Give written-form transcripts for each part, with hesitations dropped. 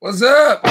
What's up?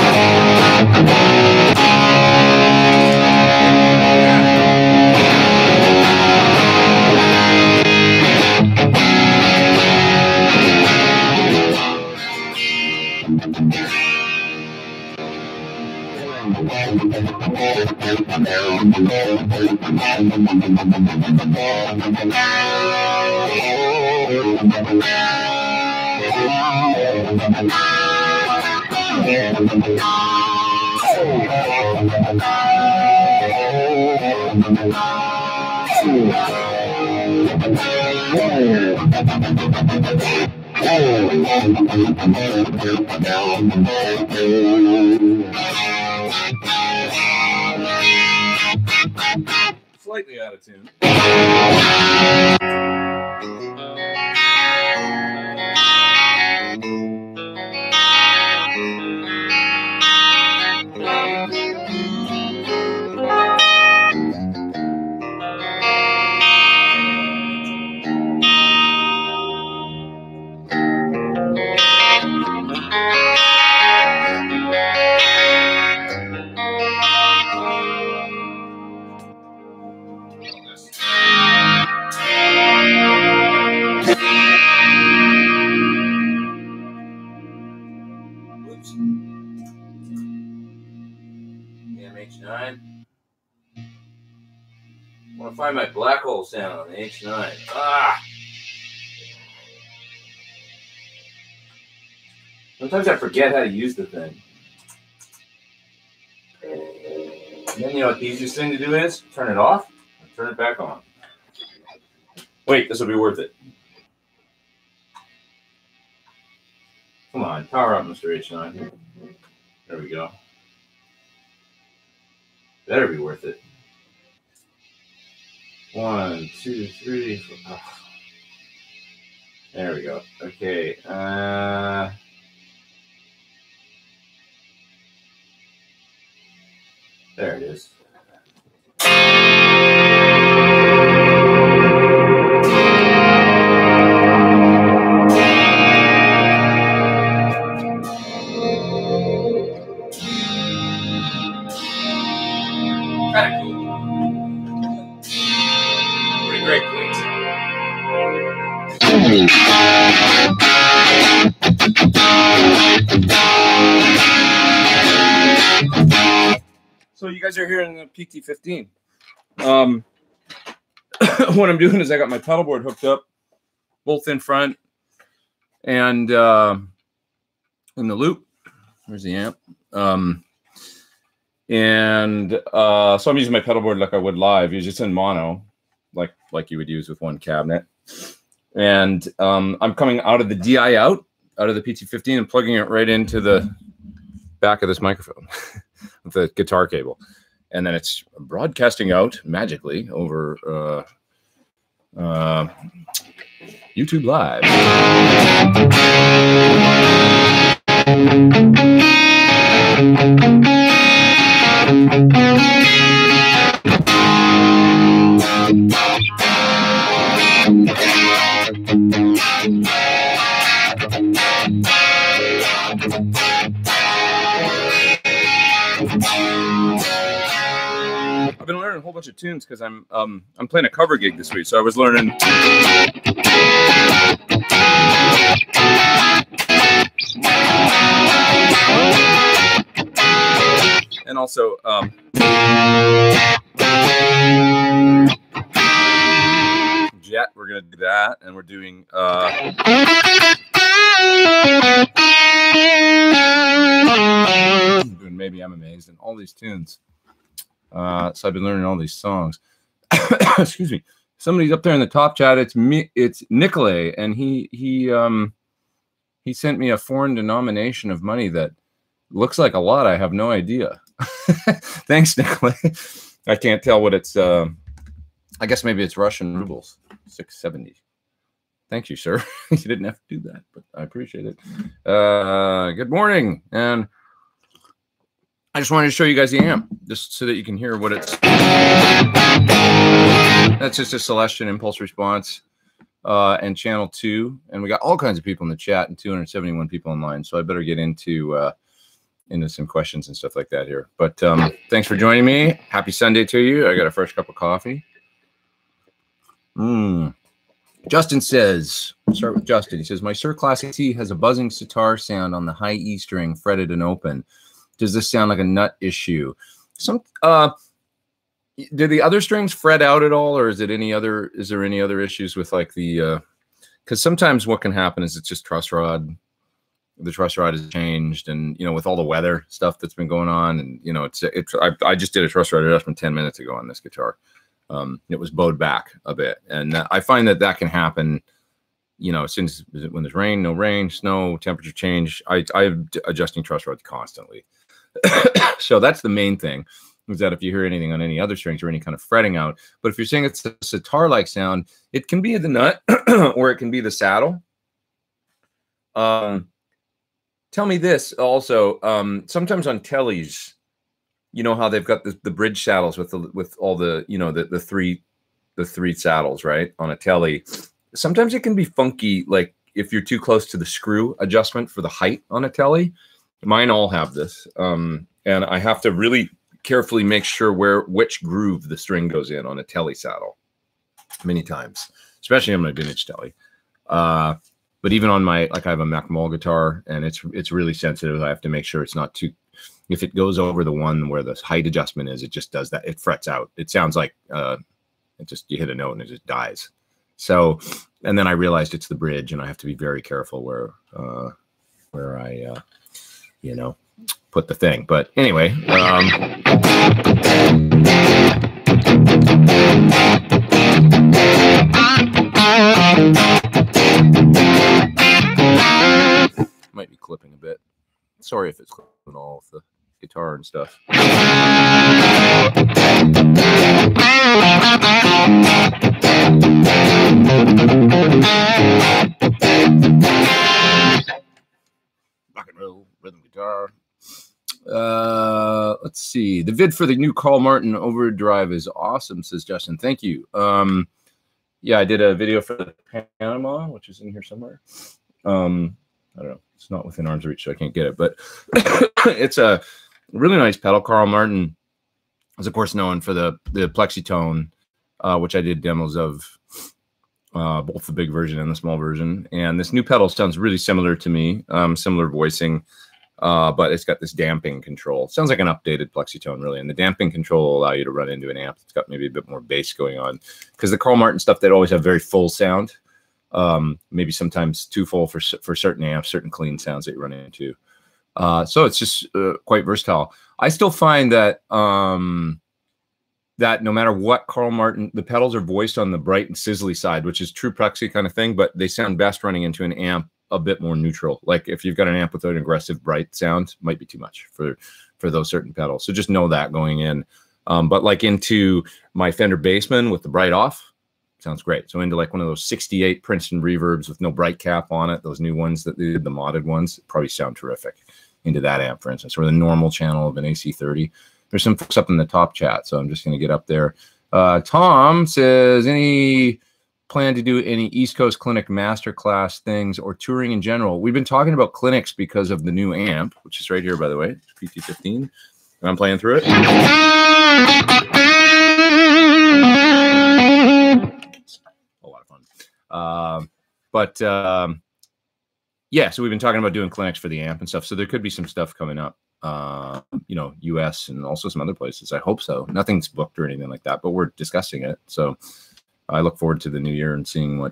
Slightly out of tune. H9. I want to find my black hole sound on the H9. Ah! Sometimes I forget how to use the thing. And then, you know what the easiest thing to do is? Turn it off and turn it back on. Wait, this will be worth it. Come on, power up, Mr. H9. There we go. Better be worth it. 1, 2, 3, 4. Oh. There we go. Okay. There it is. Kind of cool. Pretty great, please. So you guys are hearing the Pete 15. What I'm doing is I got my pedalboard hooked up, both in front and in the loop. Where's the amp? So I'm using my pedalboard like I would live. It's just in mono, like you would use with one cabinet. And I'm coming out of the DI out of the Pete 15 and plugging it right into the back of this microphone with the guitar cable. And then it's broadcasting out magically over YouTube Live. I've been learning a whole bunch of tunes because I'm playing a cover gig this week, so I was learning. And also Jet, we're gonna do that, and we're doing Maybe I'm Amazed and all these tunes. So I've been learning all these songs. Excuse me. Somebody's up there in the top chat. It's me. It's Nicolay, and he sent me a foreign denomination of money that looks like a lot. I have no idea. Thanks, Nicolay. I can't tell what it's. I guess maybe it's Russian rubles. 670. Thank you, sir. You didn't have to do that, but I appreciate it. Good morning, and I just wanted to show you guys the amp, just so that you can hear what it's. That's just a Celestion impulse response and channel 2. And we got all kinds of people in the chat and 271 people online. So I better get into into some questions and stuff like that here. But thanks for joining me. Happy Sunday to you. I got a fresh cup of coffee. Justin says, start with Justin. He says, my Sir Classic T has a buzzing sitar sound on the high E string, fretted and open. Does this sound like a nut issue? Do the other strings fret out at all, or is there any other issues with like the, because sometimes what can happen is it's just truss rod. The truss rod has changed, and, you know, with all the weather stuff that's been going on, and, you know, I just did a truss rod adjustment 10 minutes ago on this guitar. It was bowed back a bit, and I find that can happen, you know, since when there's rain, no rain, snow, temperature change. I'm adjusting truss rods constantly. So that's the main thing, is that if you hear anything on any other strings or any kind of fretting out, but if you're saying it's a sitar-like sound, it can be the nut or it can be the saddle. Tell me this also, sometimes on tellies, you know how they've got the bridge saddles with all the, you know, the three saddles, right, on a telly. Sometimes it can be funky, like if you're too close to the screw adjustment for the height on a telly. Mine all have this, and I have to really carefully make sure which groove the string goes in on a telly saddle many times, especially on my vintage telly. But even on my, like, I have a Macmall guitar, and it's really sensitive. I have to make sure it's not too, if it goes over the one where the height adjustment is, it just does that. It frets out. It sounds like you hit a note and it just dies. So, and then I realized it's the bridge, and I have to be very careful where I you know, put the thing. But anyway, might be clipping a bit. Sorry if it's clipping all of the guitar and stuff. Rock and roll, rhythm guitar. Let's see. The vid for the new Carl Martin Overdrive is awesome, says Justin. Thank you. Yeah, I did a video for the Panama, which is in here somewhere. I don't know. It's not within arm's reach, so I can't get it. But it's a really nice pedal. Carl Martin is, of course, known for the Plexitone, which I did demos of, both the big version and the small version. And this new pedal sounds really similar to me, similar voicing, but it's got this damping control. Sounds like an updated Plexitone, really. And the damping control will allow you to run into an amp that's got maybe a bit more bass going on. Because the Carl Martin stuff, they'd always have very full sound. Maybe sometimes too full for certain amps, certain clean sounds that you run into. So it's just quite versatile. I still find that that no matter what Carl Martin, the pedals are voiced on the bright and sizzly side, which is true Plexi kind of thing, but they sound best running into an amp a bit more neutral. Like if you've got an amp with an aggressive bright sound, might be too much for those certain pedals. So just know that going in. But like into my Fender Bassman with the bright off, sounds great. So into like one of those 68 Princeton reverbs with no bright cap on it, those new ones that they did, the modded ones, probably sound terrific into that amp, for instance, or the normal channel of an AC30. There's some folks up in the top chat, so I'm just going to get up there. Tom says, any plan to do any East Coast clinic masterclass things or touring in general? We've been talking about clinics because of the new amp, which is right here, by the way, PT15, and I'm playing through it. It's a lot of fun. Yeah, so we've been talking about doing clinics for the amp and stuff, so there could be some stuff coming up. You know, US and also some other places. I hope so. Nothing's booked or anything like that, but we're discussing it. So I look forward to the new year and seeing what,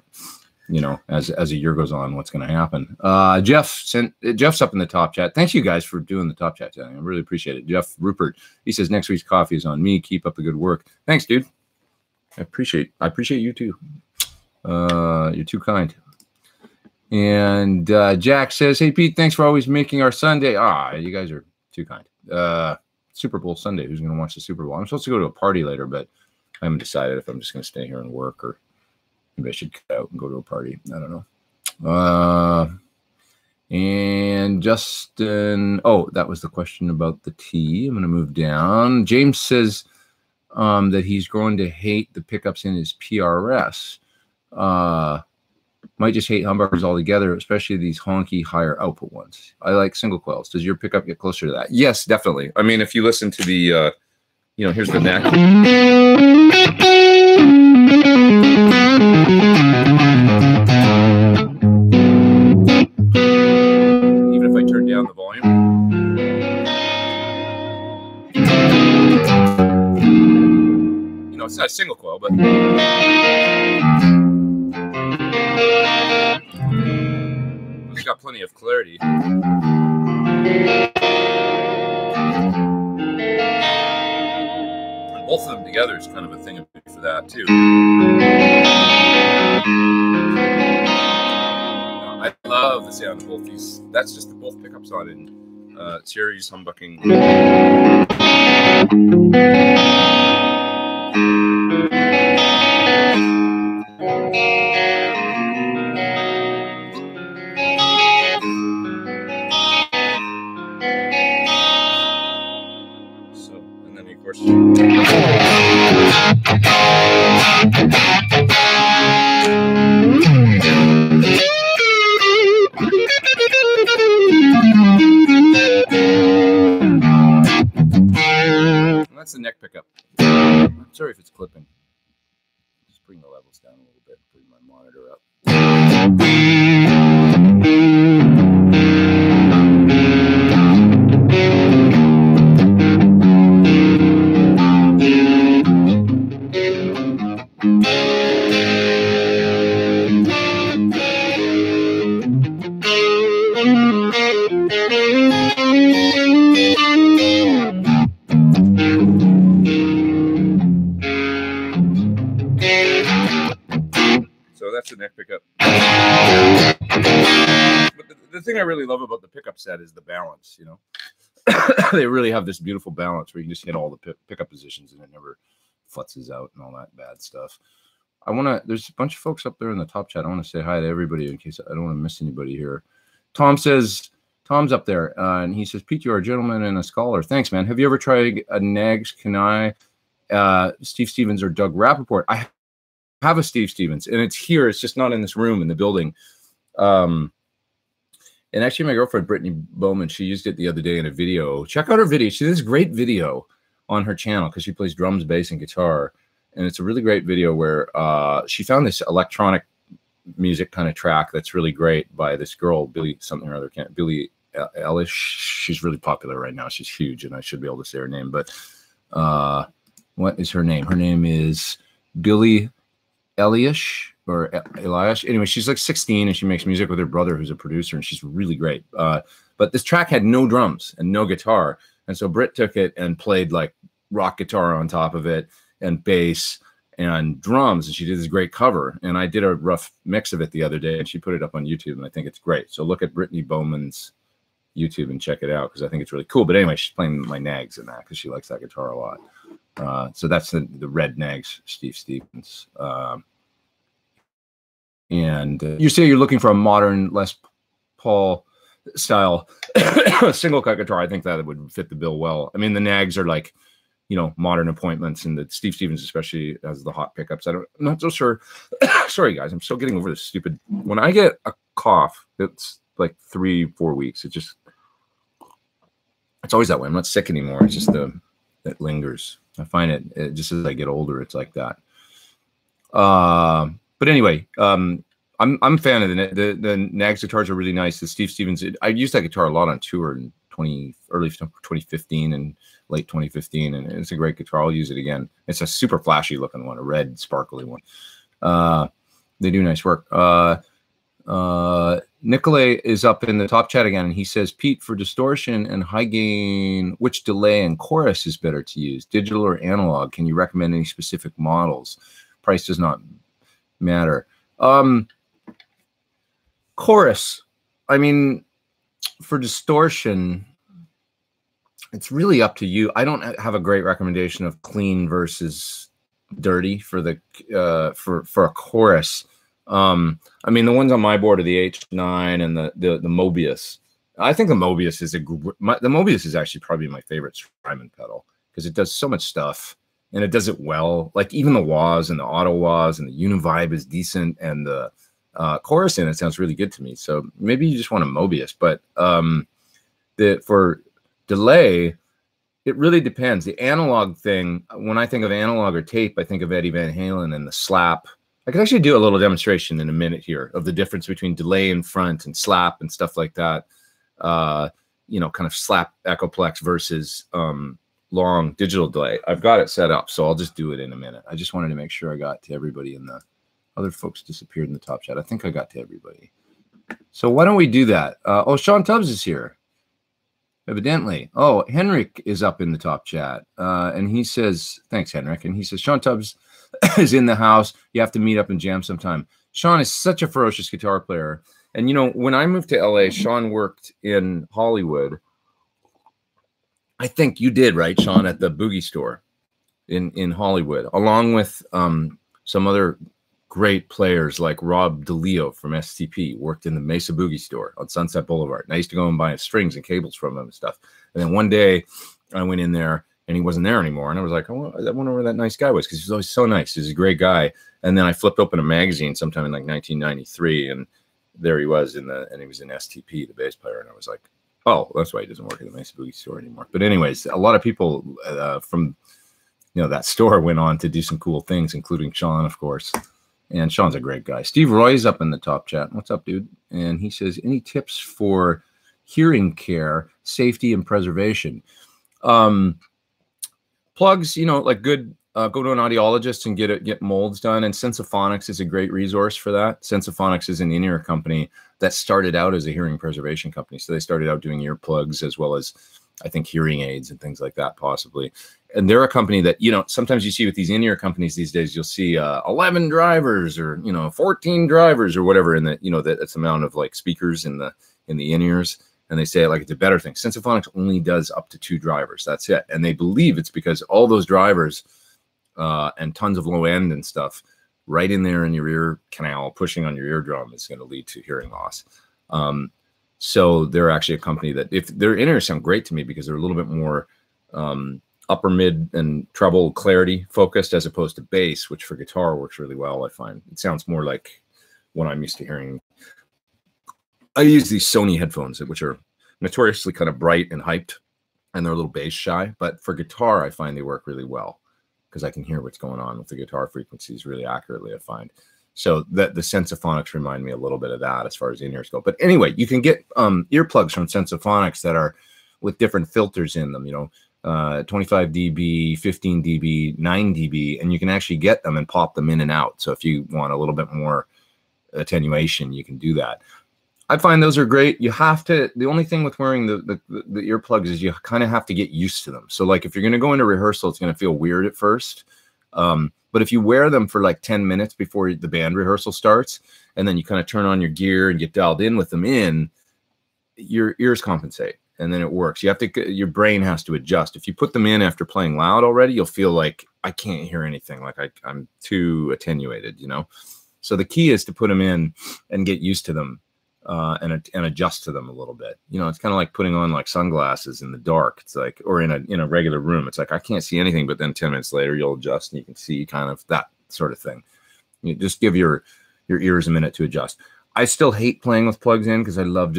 you know, as a year goes on, what's going to happen. Jeff's up in the top chat. Thanks you guys for doing the top chat today. I really appreciate it. Jeff Rupert, he says next week's coffee is on me. Keep up the good work. Thanks, dude. I appreciate you too. You're too kind. And Jack says, hey Pete, thanks for always making our Sunday. You guys are too kind. Super Bowl Sunday. Who's going to watch the Super Bowl? I'm supposed to go to a party later, but I haven't decided if I'm just going to stay here and work or maybe I should cut out and go to a party. I don't know. And Justin, that was the question about the T. I'm going to move down. James says that he's going to hate the pickups in his PRS. Might just hate humbuckers altogether, especially these honky higher output ones. I like single coils. Does your pickup get closer to that? Yes, definitely. I mean, if you listen to the, you know, here's the neck. Even if I turn down the volume. You know, it's not a single coil, but it's got plenty of clarity. Both of them together is kind of a thing for that too. I love the sound of both these. That's just the both pickups on in series humbucking. So, and then of course. That's the neck pickup. I'm sorry if it's clipping. Just bring the levels down a little bit. Bring my monitor up. So that's the neck pickup. But the thing I really love about the pickup set is the balance, you know. They really have this beautiful balance where you can just hit all the pickup positions and it never futzes out and all that bad stuff. There's a bunch of folks up there in the top chat. I want to say hi to everybody in case I don't want to miss anybody here. Tom's up there, and he says, Pete, you are a gentleman and a scholar. Thanks, man. Have you ever tried a Nags Kanai, Steve Stevens, or Doug Rappaport? I have a Steve Stevens, and it's here. It's just not in this room in the building. And actually, my girlfriend, Brittany Bowman, she used it the other day in a video. Check out her video. She does a great video on her channel because she plays drums, bass, and guitar. And it's a really great video where she found this electronic music kind of track that's really great by this girl, Billy something or other. Billy Eilish. She's really popular right now. She's huge, and I should be able to say her name. But what is her name? Her name is Billy Eilish or Eliash. Anyway, she's like 16 and she makes music with her brother who's a producer, and she's really great. But this track had no drums and no guitar. And so Britt took it and played like rock guitar on top of it and bass and drums. And she did this great cover. And I did a rough mix of it the other day and she put it up on YouTube, and I think it's great. So look at Brittany Bowman's YouTube and check it out because I think it's really cool. But anyway, she's playing my Nags in that because she likes that guitar a lot. So that's the red Nags, Steve Stevens. And you say you're looking for a modern Les Paul style single cut guitar. I think that would fit the bill well. I mean, the Nags are like, you know, modern appointments, and the Steve Stevens especially has the hot pickups. I'm not so sure. Sorry, guys. I'm still getting over this stupid. When I get a cough, it's like 3-4 weeks. It's always that way. I'm not sick anymore. It's just that lingers. I find it just as I get older, it's like that. But anyway, I'm a fan of the Nags guitars are really nice. The Steve Stevens, I used that guitar a lot on tour in early 2015 and late 2015, and it's a great guitar. I'll use it again. It's a super flashy looking one, a red sparkly one. They do nice work. Nicolay is up in the top chat again, and he says, Pete, for distortion and high gain, which delay and chorus is better to use, digital or analog? Can you recommend any specific models? Price does not matter. Chorus, I mean, for distortion, it's really up to you. I don't have a great recommendation of clean versus dirty for the for a chorus. I mean, the ones on my board are the H9 and the Mobius. I think the Mobius is the Mobius is actually probably my favorite Strymon pedal because it does so much stuff and it does it well. Like even the wahs and the auto wahs and the univibe is decent, and the chorus in it sounds really good to me. So maybe you just want a Mobius, but for delay, it really depends. The analog thing, when I think of analog or tape, I think of Eddie Van Halen and the slap. I could actually do a little demonstration in a minute here of the difference between delay in front and slap and stuff like that. You know, kind of slap echoplex versus long digital delay. I've got it set up, so I'll just do it in a minute. I just wanted to make sure I got to everybody in the other folks disappeared in the top chat. I think I got to everybody. So why don't we do that? Oh, Sean Tubbs is here. Evidently. Oh, Henrik is up in the top chat. And he says, thanks, Henrik. And he says, Sean Tubbs is in the house. You have to meet up and jam sometime. Sean is such a ferocious guitar player. And, you know, when I moved to LA, Sean worked in Hollywood. I think you did, right, Sean, at the Boogie Store in Hollywood, along with some other great players like Rob DeLeo from STP, worked in the Mesa Boogie Store on Sunset Boulevard. And I used to go and buy strings and cables from him and stuff. And then one day I went in there and he wasn't there anymore. And I was like, oh, I wonder where that nice guy was, because he was always so nice. He's a great guy. And then I flipped open a magazine sometime in like 1993, and there he was and he was in STP, the bass player. And I was like, oh, that's why he doesn't work at the Mesa Boogie Store anymore. But anyways, a lot of people from, you know, that store went on to do some cool things, including Sean, of course. And Sean's a great guy. Steve Roy's up in the top chat. What's up, dude? And he says, any tips for hearing care, safety, and preservation? Plugs, you know, like good, go to an audiologist and get molds done. And Sensophonics is a great resource for that. Sensophonics is an in-ear company that started out as a hearing preservation company. So they started out doing earplugs as well as, I think, hearing aids and things like that, possibly. And they're a company that, you know, sometimes you see with these in-ear companies these days, you'll see 11 drivers or, you know, 14 drivers or whatever in the, you know, that's amount of like speakers in the in-ears. And they say it like it's a better thing. Sensophonics only does up to 2 drivers. That's it. And they believe it's because all those drivers and tons of low end and stuff right in there in your ear canal, pushing on your eardrum, is going to lead to hearing loss. So they're actually a company that, if their in-ears sound great to me because they're a little bit more upper mid and treble clarity focused as opposed to bass, which for guitar works really well. I find it sounds more like what I'm used to hearing. I use these Sony headphones, which are notoriously kind of bright and hyped, and they're a little bass shy. But for guitar, I find they work really well because I can hear what's going on with the guitar frequencies really accurately, I find. So that the Sensophonics remind me a little bit of that as far as in-ears go. But anyway, you can get earplugs from Sensophonics that are with different filters in them, you know, 25 dB, 15 dB, 9 dB, and you can actually get them and pop them in and out. So if you want a little bit more attenuation, you can do that. I find those are great. You have to, the only thing with wearing the earplugs is you kind of have to get used to them. So like if you're going to go into rehearsal, it's going to feel weird at first. But if you wear them for like 10 minutes before the band rehearsal starts, and then you kind of turn on your gear and get dialed in with them in, your ears compensate, and then it works. You have to, your brain has to adjust. If you put them in after playing loud already, you'll feel like I can't hear anything, like I'm too attenuated, you know? So the key is to put them in and get used to them. And adjust to them a little bit. You know, it's kind of like putting on like sunglasses in the dark. It's like, or in a regular room, it's like, I can't see anything, but then 10 minutes later you'll adjust and you can see kind of that sort of thing. You just give your ears a minute to adjust. I still hate playing with plugs in because I love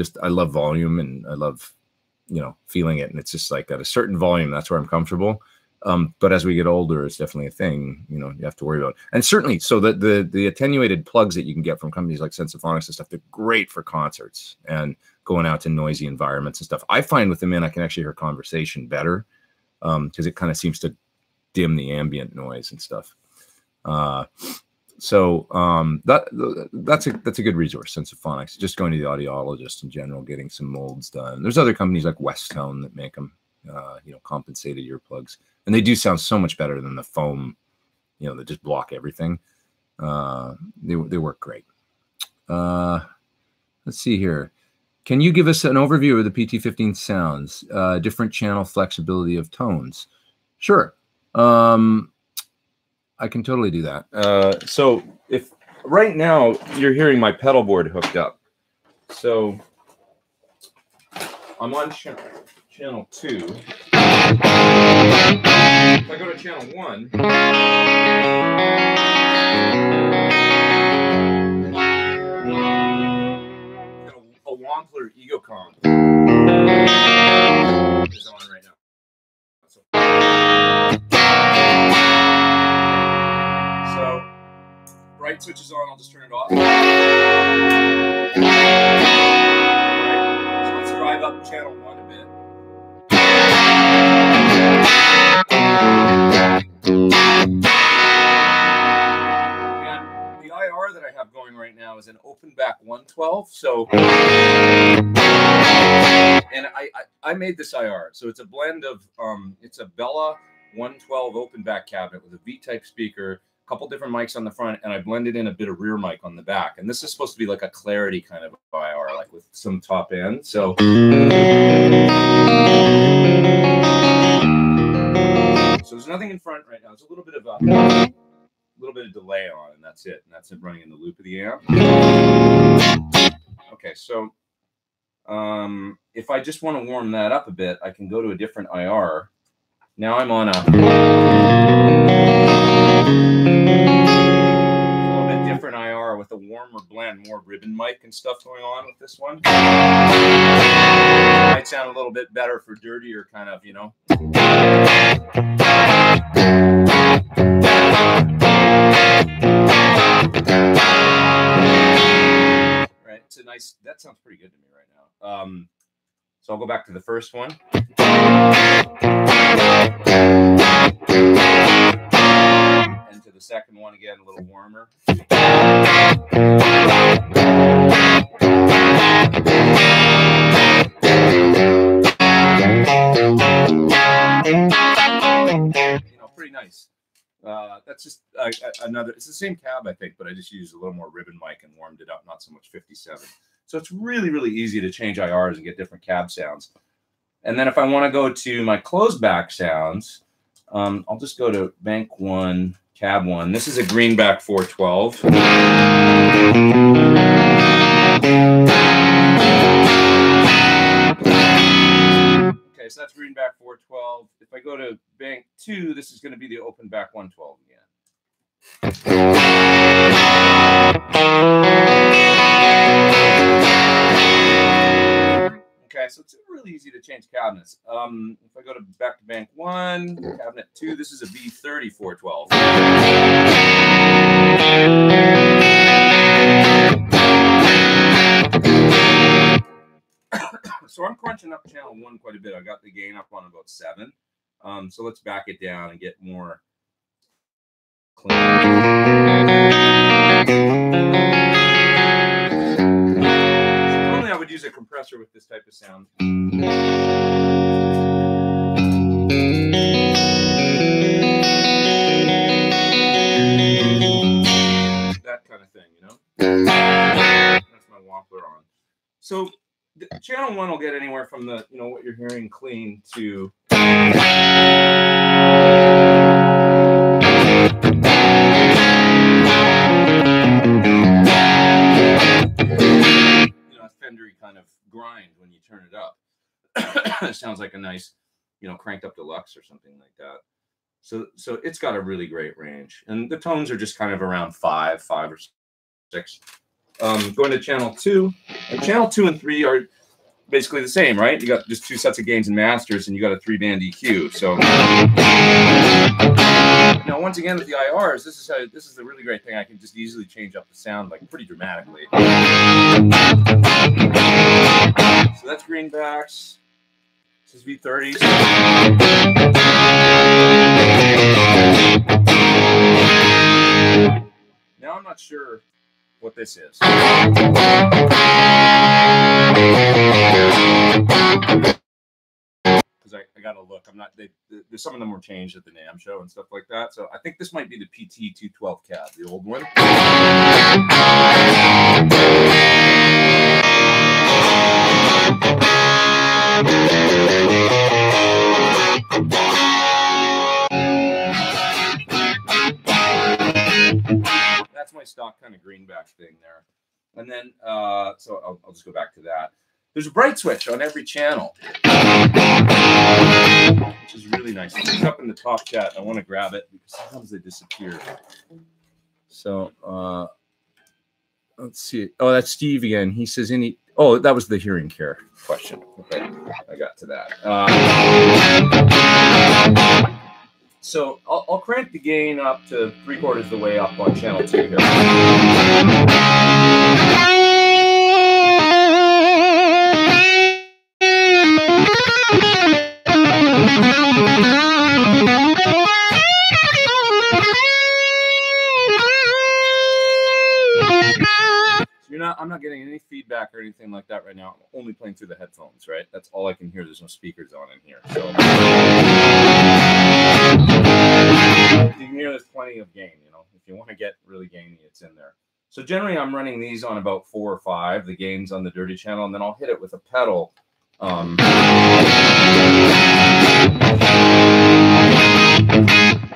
volume, and I love, you know, feeling it. And it's just like at a certain volume, that's where I'm comfortable. But as we get older, it's definitely a thing, you know, you have to worry about. And certainly, so the attenuated plugs that you can get from companies like Sensophonics and stuff, they're great for concerts and going out to noisy environments and stuff. I find with them in, I can actually hear conversation better because it kind of seems to dim the ambient noise and stuff. So that's a good resource, Sensophonics. Just going to the audiologist in general, getting some molds done. There's other companies like Westone that make them, you know, compensated earplugs. And they do sound so much better than the foam, you know, that just block everything. They work great. Let's see here. Can you give us an overview of the PT15 sounds, different channel flexibility of tones? Sure. I can totally do that. So if right now you're hearing my pedal board hooked up. So I'm on channel 2. If I go to channel 1, Wampler EgoCom is on right now. So bright switch is on. I'll just turn it off. Right. So let's drive up channel 1 a bit. And the IR that I have going right now is an open back 112. So, and I made this IR. So it's a blend of it's a Bella 112 open back cabinet with a V-type speaker, a couple different mics on the front, and I blended in a bit of rear mic on the back. And this is supposed to be like a clarity kind of IR, like with some top end. So there's nothing in front right now. It's a little bit of delay on, and that's it. And that's it running in the loop of the amp. Okay, so if I just want to warm that up a bit, I can go to a different IR. Now I'm on a little bit different IR with a warmer blend, more ribbon mic and stuff going on with this one. It might sound a little bit better for dirtier kind of, you know. Right, it's a nice, that sounds pretty good to me right now. So I'll go back to the first one. And to the second one again, a little warmer. You know, pretty nice. That's just another, it's the same cab, I think, but I just used a little more ribbon mic and warmed it up, not so much 57. So it's really, really easy to change IRs and get different cab sounds. And then if I want to go to my closed back sounds, I'll just go to bank 1, cab 1. This is a Greenback 412. Okay, so that's Greenback 412. If I go to bank 2, this is going to be the open back 112 again. Okay, so it's really easy to change cabinets. If I go back to bank 1, cabinet 2, this is a B30 412. So I'm crunching up channel 1 quite a bit. I got the gain up on about 7. So let's back it down and get more clean. Normally I would use a compressor with this type of sound. That kind of thing, you know? That's my Wampler on. So channel 1 will get anywhere from the, you know, what you're hearing clean to, you know, a Fendery kind of grind when you turn it up. It sounds like a nice, you know, cranked up deluxe or something like that. So it's got a really great range, and the tones are just kind of around 5 or 6. Going to channel 2, and channel 2 and 3 are basically the same, right? You got just 2 sets of gains and masters, and you got a 3-band EQ. So now, once again, with the IRs, this is the really great thing. I can just easily change up the sound like pretty dramatically. So that's greenbacks. This is V30s. Now I'm not sure what this is. Because I got to look. I'm not. There's some of them were changed at the NAMM show and stuff like that. So I think this might be the PT 212 cab, the old one. That's my stock kind of greenback thing there. And then, so I'll just go back to that. There's a bright switch on every channel, which is really nice. It's up in the top chat. I want to grab it because sometimes they disappear. So let's see. Oh, that's Steve again. He says, Oh, that was the hearing care question. Okay, I got to that. So I'll crank the gain up to 3/4 of the way up on channel 2 here. I'm not getting any feedback or anything like that right now. I'm only playing through the headphones, right? That's all I can hear. There's no speakers on in here. So you can hear there's plenty of gain, you know. If you want to get really gainy, it's in there. So generally I'm running these on about 4 or 5, the gains on the dirty channel, and then I'll hit it with a pedal.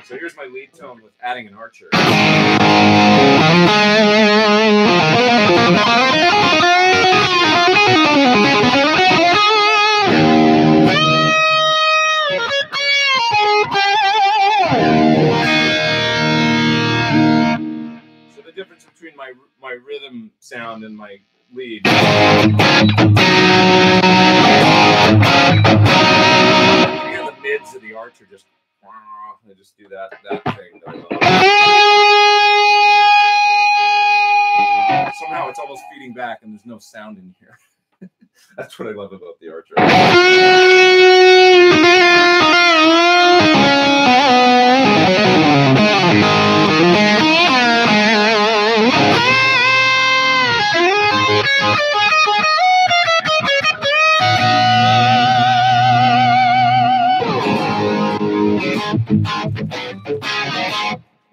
So here's my lead tone with adding an archer. So the difference between my rhythm sound and my lead. You hear the mids of the archer just. I just do that thing. Somehow it's almost feeding back and there's no sound in here. That's what I love about the archer.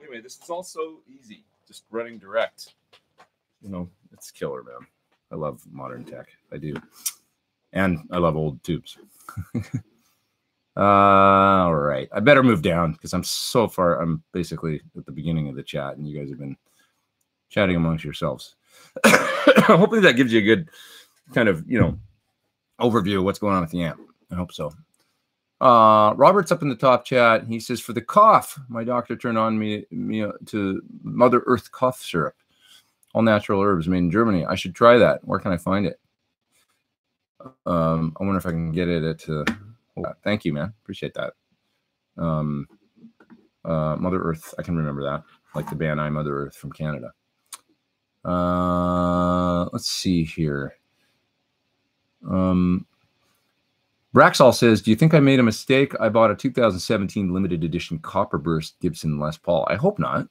Anyway, this is also easy, just running direct. You know, it's killer, man. I love modern tech. I do. And I love old tubes. All right. I better move down because I'm basically at the beginning of the chat and you guys have been chatting amongst yourselves. Hopefully that gives you a good kind of, you know, overview of what's going on with the amp. I hope so. Robert's up in the top chat. He says, for the cough, my doctor turned on me to Mother Earth cough syrup. All natural herbs made in Germany. I should try that. Where can I find it? I wonder if I can get it at... thank you, man. Appreciate that. Mother Earth. I can remember that. Like the band I Mother Earth from Canada. Let's see here. Braxall says, do you think I made a mistake? I bought a 2017 limited edition Copperburst Gibson Les Paul. I hope not.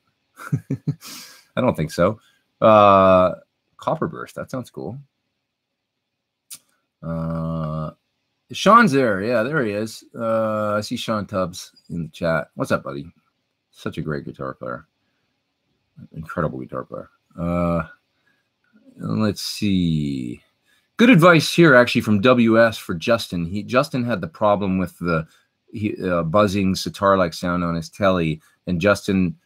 I don't think so. Copperburst, that sounds cool. Sean's there. Yeah, there he is. I see Sean Tubbs in the chat. What's up, buddy? Such a great guitar player. Incredible guitar player. Let's see. Good advice here, actually, from WS for Justin. Justin had the problem with the buzzing sitar-like sound on his telly, and Justin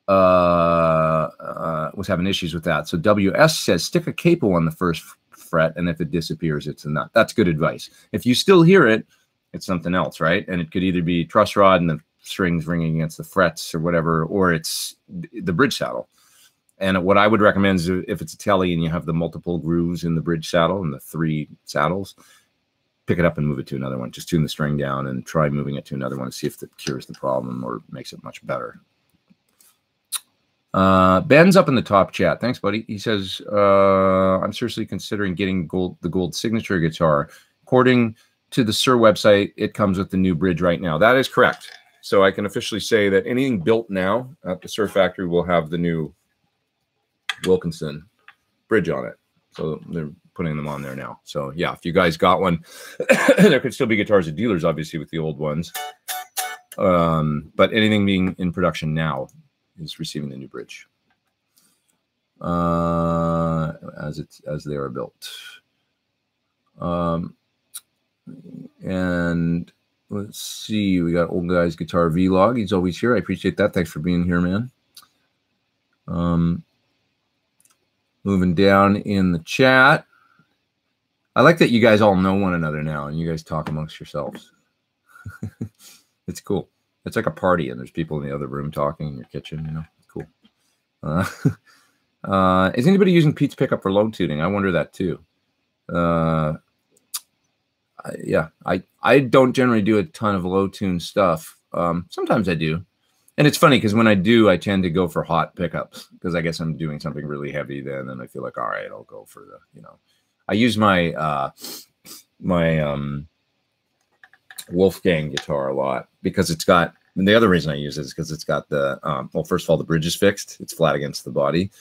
was having issues with that. So WS says, stick a capo on the first fret, and if it disappears, it's a nut. That's good advice. If you still hear it, it's something else, right? And it could either be truss rod and the strings ringing against the frets or whatever, or it's the bridge saddle. And what I would recommend is if it's a telly and you have the multiple grooves in the bridge saddle and the 3 saddles, pick it up and move it to another one. Just tune the string down and try moving it to another one and see if that cures the problem or makes it much better. Ben's up in the top chat. Thanks, buddy. He says, I'm seriously considering getting the gold signature guitar. According to the Sir website, it comes with the new bridge right now. That is correct. So I can officially say that anything built now at the Sir factory will have the new Wilkinson bridge on it. So they're putting them on there now. So yeah, if you guys got one, there could still be guitars at dealers, obviously, with the old ones. But anything being in production now is receiving the new bridge as they are built. And let's see, we got Old Guy's Guitar Vlog. He's always here. I appreciate that. Thanks for being here, man. Moving down in the chat. I like that you guys all know one another now and you guys talk amongst yourselves. It's cool. It's like a party and there's people in the other room talking in your kitchen, you know. Cool. Is anybody using Pete's pickup for load tuning? I wonder that too. Yeah, I don't generally do a ton of low tune stuff. Sometimes I do. And it's funny because when I do, I tend to go for hot pickups because I guess I'm doing something really heavy then, and I feel like, all right, I'll go for the, you know, I use my Wolfgang guitar a lot because it's got, and the other reason I use it is because it's got the, well, first of all, the bridge is fixed. It's flat against the body.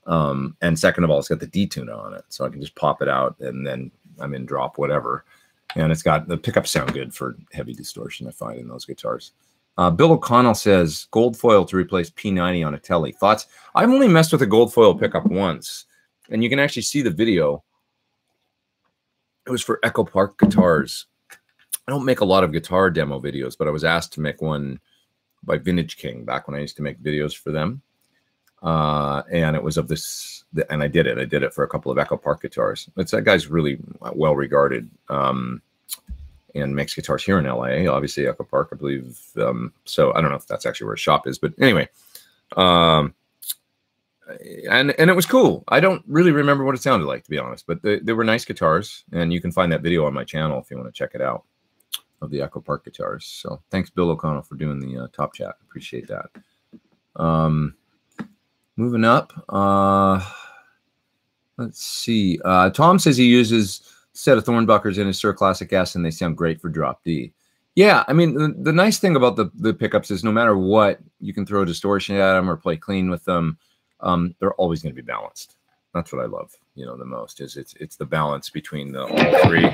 And second of all, it's got the D-tuner on it. So I can just pop it out and then I'm in drop whatever. And it's got, the pickups sound good for heavy distortion, I find, in those guitars. Bill O'Connell says, gold foil to replace P90 on a Tele. Thoughts? I've only messed with a gold foil pickup once. And you can actually see the video. It was for Echo Park Guitars. I don't make a lot of guitar demo videos, but I was asked to make one by Vintage King back when I used to make videos for them. And it was of this, and I did it. I did it for a couple of Echo Park guitars. That guy's really well regarded. And makes guitars here in LA, obviously Echo Park, I believe. So I don't know if that's actually where his shop is, but anyway. And it was cool. I don't really remember what it sounded like, to be honest, but they were nice guitars, and you can find that video on my channel if you want to check it out, of the Echo Park guitars. So thanks, Bill O'Connell, for doing the top chat. Appreciate that. Moving up. Let's see. Tom says he uses set of Thornbuckers in his Sir Classic S, and they sound great for drop D. Yeah, I mean, the nice thing about the pickups is no matter what, you can throw distortion at them or play clean with them. They're always going to be balanced. That's what I love, you know, the most, is it's the balance between the all three.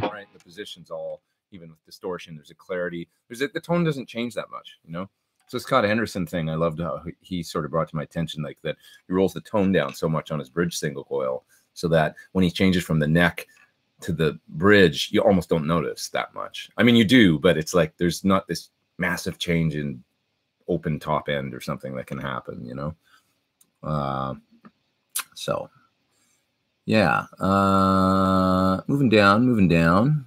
Right, the positions all, even with distortion, there's a clarity. The tone doesn't change that much, you know. So Scott Henderson thing, I loved how he sort of brought to my attention, like that he rolls the tone down so much on his bridge single coil so that when he changes from the neck to the bridge, you almost don't notice that much. I mean, you do, but it's like there's not this massive change in open top end or something that can happen, you know? So, yeah. Moving down.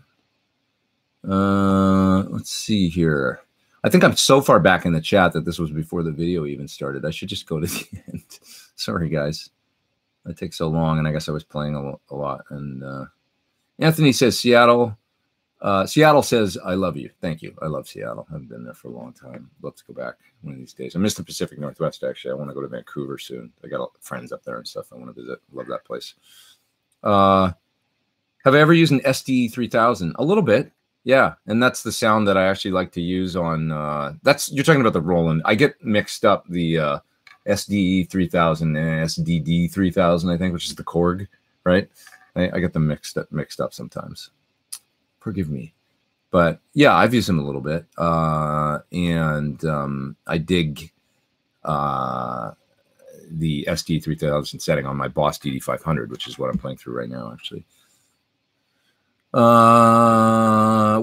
Let's see here. I think I'm so far back in the chat that this was before the video even started. I should just go to the end. Sorry, guys. It takes so long, and I guess I was playing a lot. And Anthony says, Seattle. Seattle says, I love you. Thank you. I love Seattle. I haven't been there for a long time. Love to go back one of these days. I miss the Pacific Northwest, actually. I want to go to Vancouver soon. I got friends up there and stuff I want to visit. Love that place. Have I ever used an SD 3000? A little bit. Yeah, and that's the sound that I actually like to use on, you're talking about the Roland. I get mixed up the SDE 3000 and SDD 3000, I think, which is the Korg, right? I get them mixed up sometimes. Forgive me. But yeah, I've used them a little bit. And I dig the SD 3000 setting on my Boss DD500, which is what I'm playing through right now, actually.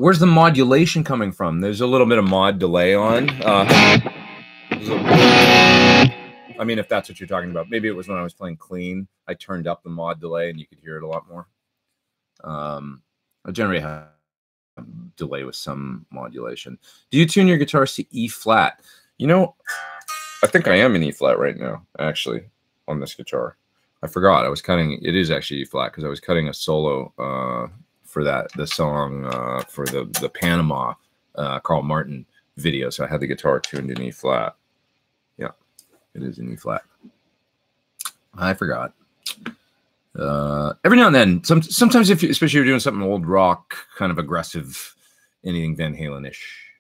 Where's the modulation coming from? There's a little bit of mod delay on. I mean, if that's what you're talking about. Maybe it was when I was playing clean. I turned up the mod delay and you could hear it a lot more. I generally have delay with some modulation. Do you tune your guitars to E flat? You know, I think I am in E flat right now, actually, on this guitar. I forgot. I was cutting. It is actually E flat because I was cutting a solo for the song for the Panama Carl Martin video. So I had the guitar tuned in E flat. Yeah, it is in E flat. I forgot. Every now and then, sometimes especially if you're doing something old rock, kind of aggressive, anything Van Halen-ish,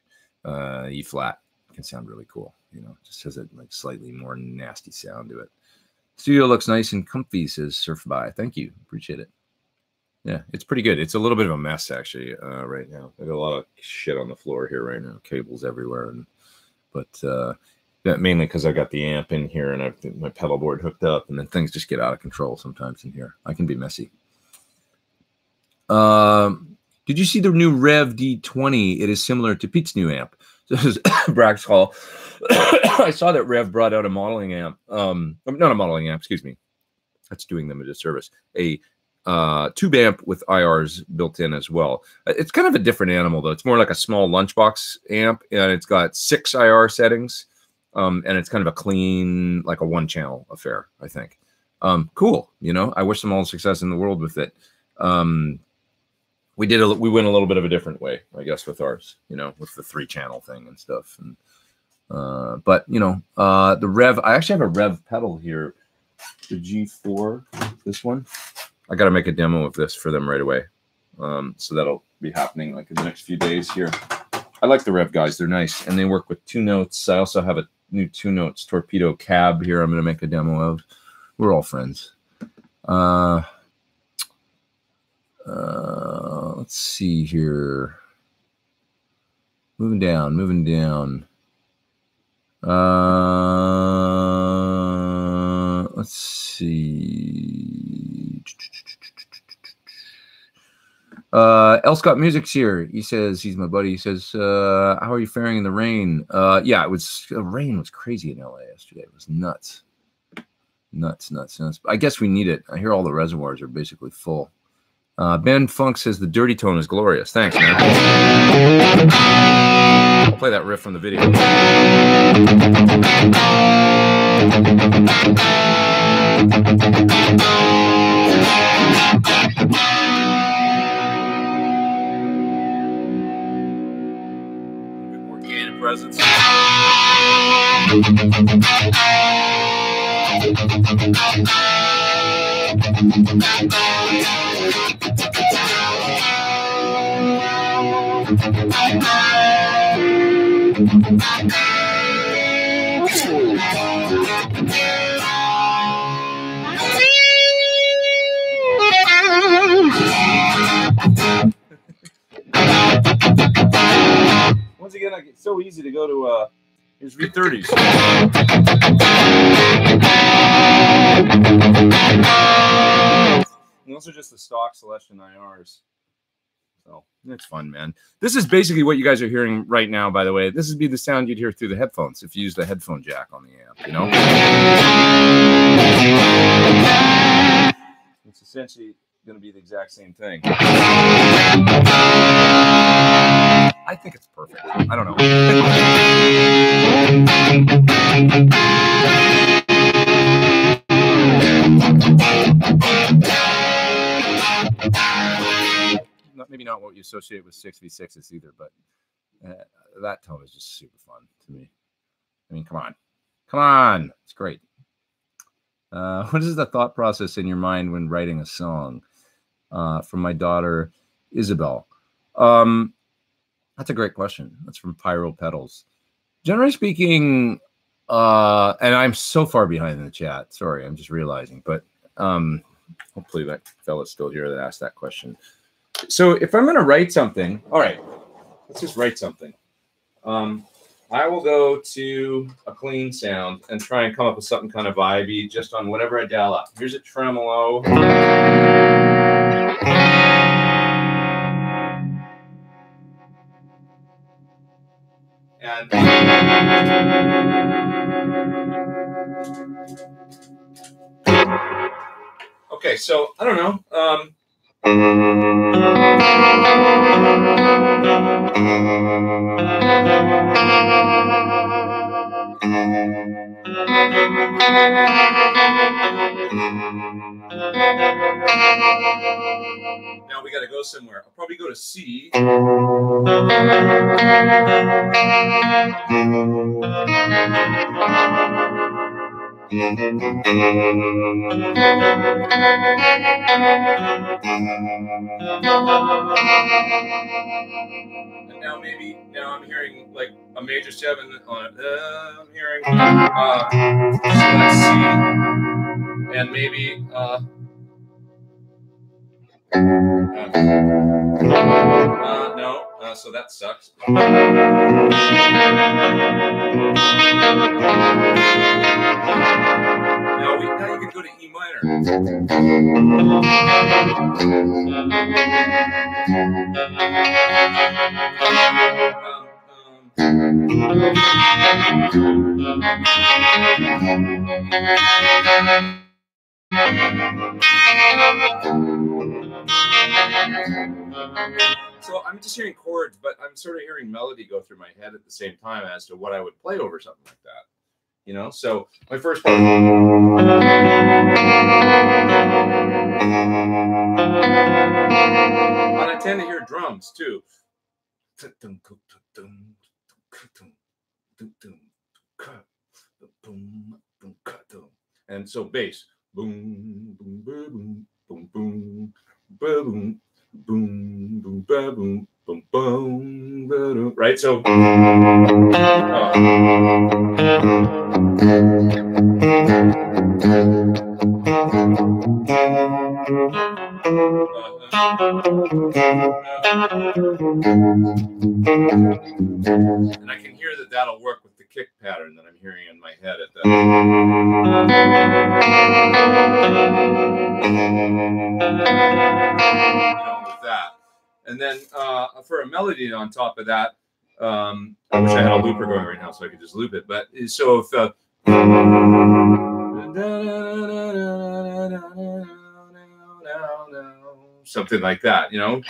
E flat can sound really cool. You know, just has a like slightly more nasty sound to it. Studio looks nice and comfy, says Surf By. Thank you, appreciate it. Yeah, it's pretty good. It's a little bit of a mess actually right now. I got a lot of shit on the floor here right now, cables everywhere, but mainly because I got the amp in here and I've my pedal board hooked up, and then things just get out of control sometimes in here. I can be messy. Did you see the new Rev D20? It is similar to Pete's new amp. This is Bragg's Hall. I saw that Rev brought out a modeling amp. Not a modeling amp, excuse me. That's doing them a disservice. A tube amp with IRs built in as well. It's kind of a different animal, though. It's more like a small lunchbox amp, and it's got 6 IR settings. And it's kind of a clean, like a one-channel affair, I think. Cool. You know, I wish them all the success in the world with it. We went a little bit of a different way, I guess, with ours, you know, with the 3-channel thing and stuff. And but you know, the Rev, I actually have a Rev pedal here, the G4, this one. I got to make a demo of this for them right away. So that'll be happening like in the next few days here. I like the Rev guys. They're nice. And they work with 2 notes. I also have a new 2 notes torpedo cab here I'm going to make a demo of. We're all friends. Let's see here. Moving down. Let's see. L. Scott Music's here. He says, he's my buddy. He says, how are you faring in the rain? Yeah, the rain was crazy in LA yesterday. It was nuts. Nuts. I guess we need it. I hear all the reservoirs are basically full. Ben Funk says the dirty tone is glorious. Thanks, man. I'll play that riff from the video. Organic presence. Once again, it's so easy to go to here's V30s. And those are just the stock Celestion IRs. So it's fun, man. This is basically what you guys are hearing right now, by the way. This would be the sound you'd hear through the headphones if you used a headphone jack on the amp, you know? It's essentially going to be the exact same thing. I think it's perfect. I don't know. Maybe not what you associate with 6v6s either, but that tone is just super fun to me. I mean, come on, it's great. What is the thought process in your mind when writing a song? From my daughter Isabel. That's a great question. That's from Pyro Pedals. Generally speaking, and I'm so far behind in the chat. Sorry, I'm just realizing, but hopefully that fella's still here that asked that question. So if I'm going to write something, all right, let's just write something. I will go to a clean sound and try and come up with something kind of vibey just on whatever I dial up. Here's a tremolo. And okay, so I don't know. Now we got to go somewhere. I'll probably go to C. And now I'm hearing like a major 7 on it. I'm hearing so that's C, and maybe no, so that sucks. Now you can go to E minor. So I'm just hearing chords, but I'm sort of hearing melody go through my head at the same time as to what I would play over something like that. you know. So my first part, and I tend to hear drums too. And so bass, boom, boom, boom, boom, boom, boom, boom, boom, boom, boom, boom, boom, right? So, and I can hear that that'll work with the kick pattern that I'm hearing in my head at that. You know, with that. And then for a melody on top of that, I wish I had a looper going right now so I could just loop it. But so if something like that, you know. Like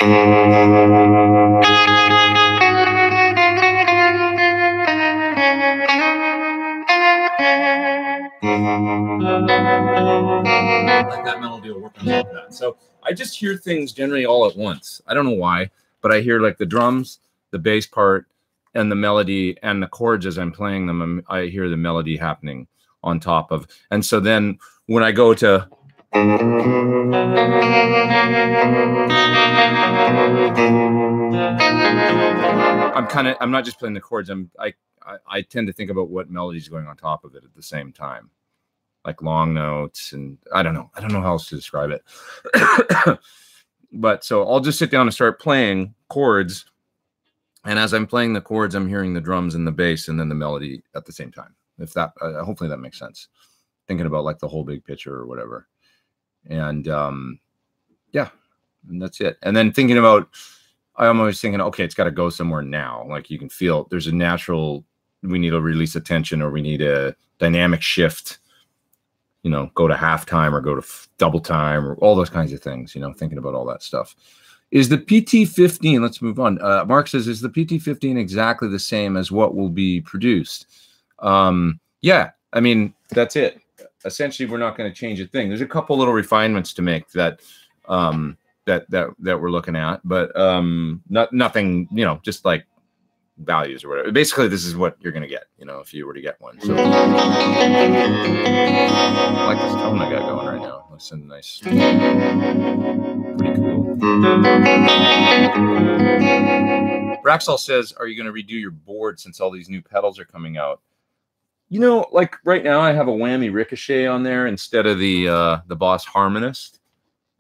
that melody will work on top of that. So I just hear things generally all at once. I don't know why, but I hear like the drums, the bass part, and the melody and the chords as I'm playing them. I hear the melody happening on top of. And so then when I go to I'm not just playing the chords. I tend to think about what melody is going on top of it at the same time, like long notes, and I don't know how else to describe it. But so I'll just sit down and start playing chords, and as I'm playing the chords, I'm hearing the drums and the bass, and then the melody at the same time. If that, hopefully that makes sense. Thinking about like the whole big picture or whatever, and yeah, and that's it. And then thinking about, I'm always thinking, okay, it's got to go somewhere now. Like you can feel there's a natural, we need to release a tension, or we need a dynamic shift, you know, go to halftime or go to double time, or all those kinds of things, you know, thinking about all that stuff. Is the PT-15, let's move on. Mark says, is the PT-15 exactly the same as what will be produced? Yeah, I mean, that's it. Essentially, we're not going to change a thing. There's a couple little refinements to make that that we're looking at, but nothing, you know, just like values or whatever. Basically, this is what you're going to get, you know, if you were to get one. So I like this tone I got going right now. Listen, nice, pretty cool. Raxall says, are you going to redo your board since all these new pedals are coming out? You know, like right now I have a whammy ricochet on there instead of the Boss Harmonist,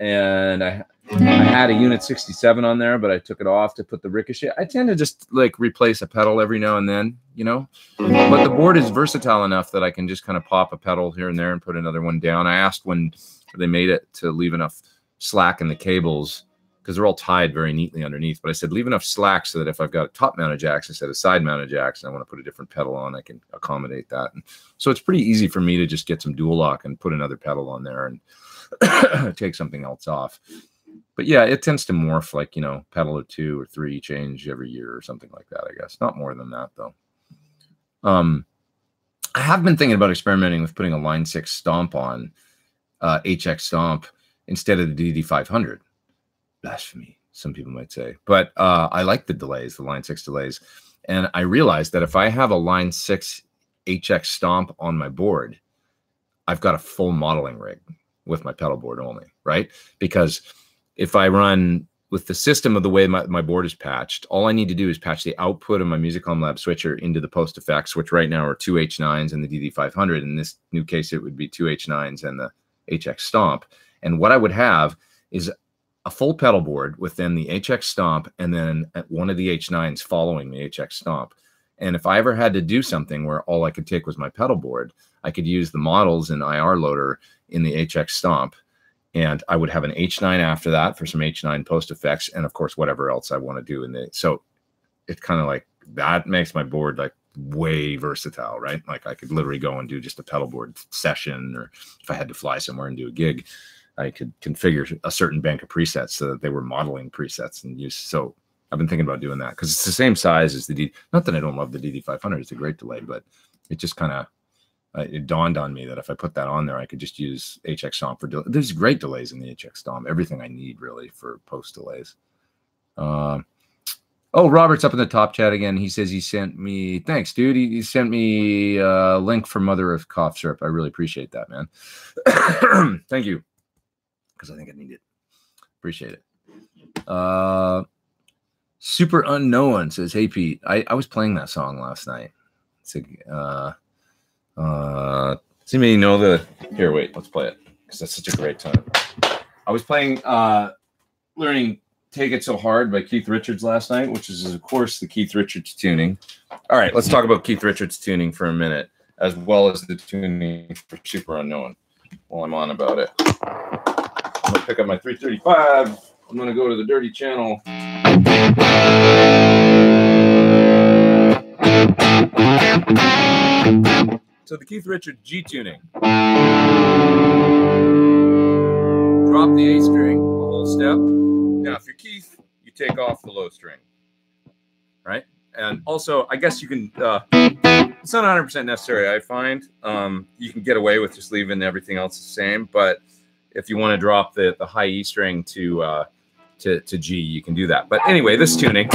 and I had a Unit 67 on there, but I took it off to put the ricochet. I tend to just like replace a pedal every now and then, you know, but the board is versatile enough that I can just kind of pop a pedal here and there and put another one down. I asked when they made it to leave enough slack in the cables, because they're all tied very neatly underneath, but I said leave enough slack so that if I've got top mounted jacks instead of side mounted jacks and I want to put a different pedal on, I can accommodate that. And so it's pretty easy for me to just get some dual lock and put another pedal on there and take something else off. But yeah, it tends to morph, like, you know, pedal or 2 or 3 change every year or something like that, I guess. Not more than that, though. I have been thinking about experimenting with putting a Line 6 stomp on, HX stomp, instead of the DD500. Blasphemy, some people might say. But I like the delays, the Line 6 delays. And I realized that if I have a Line 6 HX stomp on my board, I've got a full modeling rig with my pedal board only, right? Because if I run with the system of the way my board is patched, all I need to do is patch the output of my Musicom Lab switcher into the post effects, which right now are 2 H9s and the DD500. In this new case, it would be 2 H9s and the HX stomp. And what I would have is a full pedal board with then the HX stomp and then one of the H9s following the HX stomp. And if I ever had to do something where all I could take was my pedal board, I could use the models in IR loader in the HX stomp. And I would have an H9 after that for some H9 post effects. And of course, whatever else I want to do in the, so it's kind of like, that makes my board like way versatile, right? Like I could literally go and do just a pedal board session, or if I had to fly somewhere and do a gig, I could configure a certain bank of presets so that they were modeling presets and use. So I've been thinking about doing that because it's the same size as the D. Not that I don't love the DD500; it's a great delay, but it just kind of, it dawned on me that if I put that on there, I could just use HX Stomp for delay. There's great delays in the HX Stomp. Everything I need really for post delays. Oh, Robert's up in the top chat again. He says he sent me, thanks, dude. He sent me a link for Mother of Cough Syrup. I really appreciate that, man. Thank you. Because I think I need it. Appreciate it. Super Unknown says, hey, Pete, I was playing that song last night. It's does anybody know the, here, wait, let's play it. Because that's such a great time. I was playing, learning Take It So Hard by Keith Richards last night, which is, of course, the Keith Richards tuning. All right, let's talk about Keith Richards tuning for a minute, as well as the tuning for Super Unknown while I'm on about it. I'm going to pick up my 335. I'm going to go to the dirty channel. So the Keith Richards G tuning. Drop the A string, a whole step. Now, if you're Keith, you take off the low string, right? And also, I guess you can, it's not 100% necessary, I find. You can get away with just leaving everything else the same, but if you want to drop the high E string to G, you can do that. But anyway, this tuning,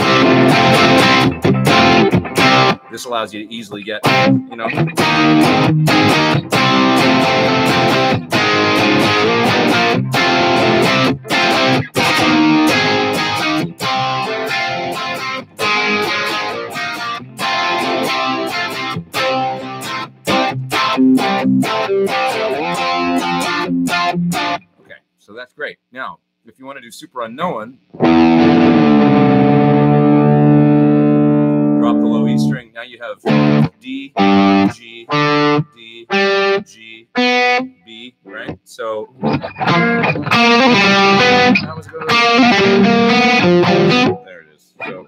this allows you to easily get, you know, okay, so that's great. Now, if you want to do Super Unknown, drop the low E string. Now you have D, G, D, G, B, right? So that was good. There it is. So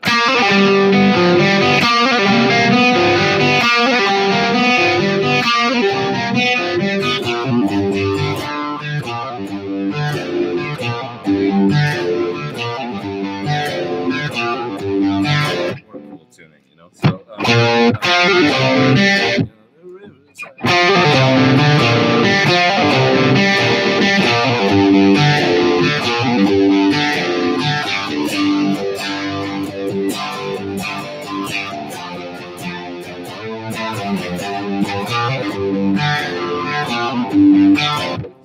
cool tuning, you know. So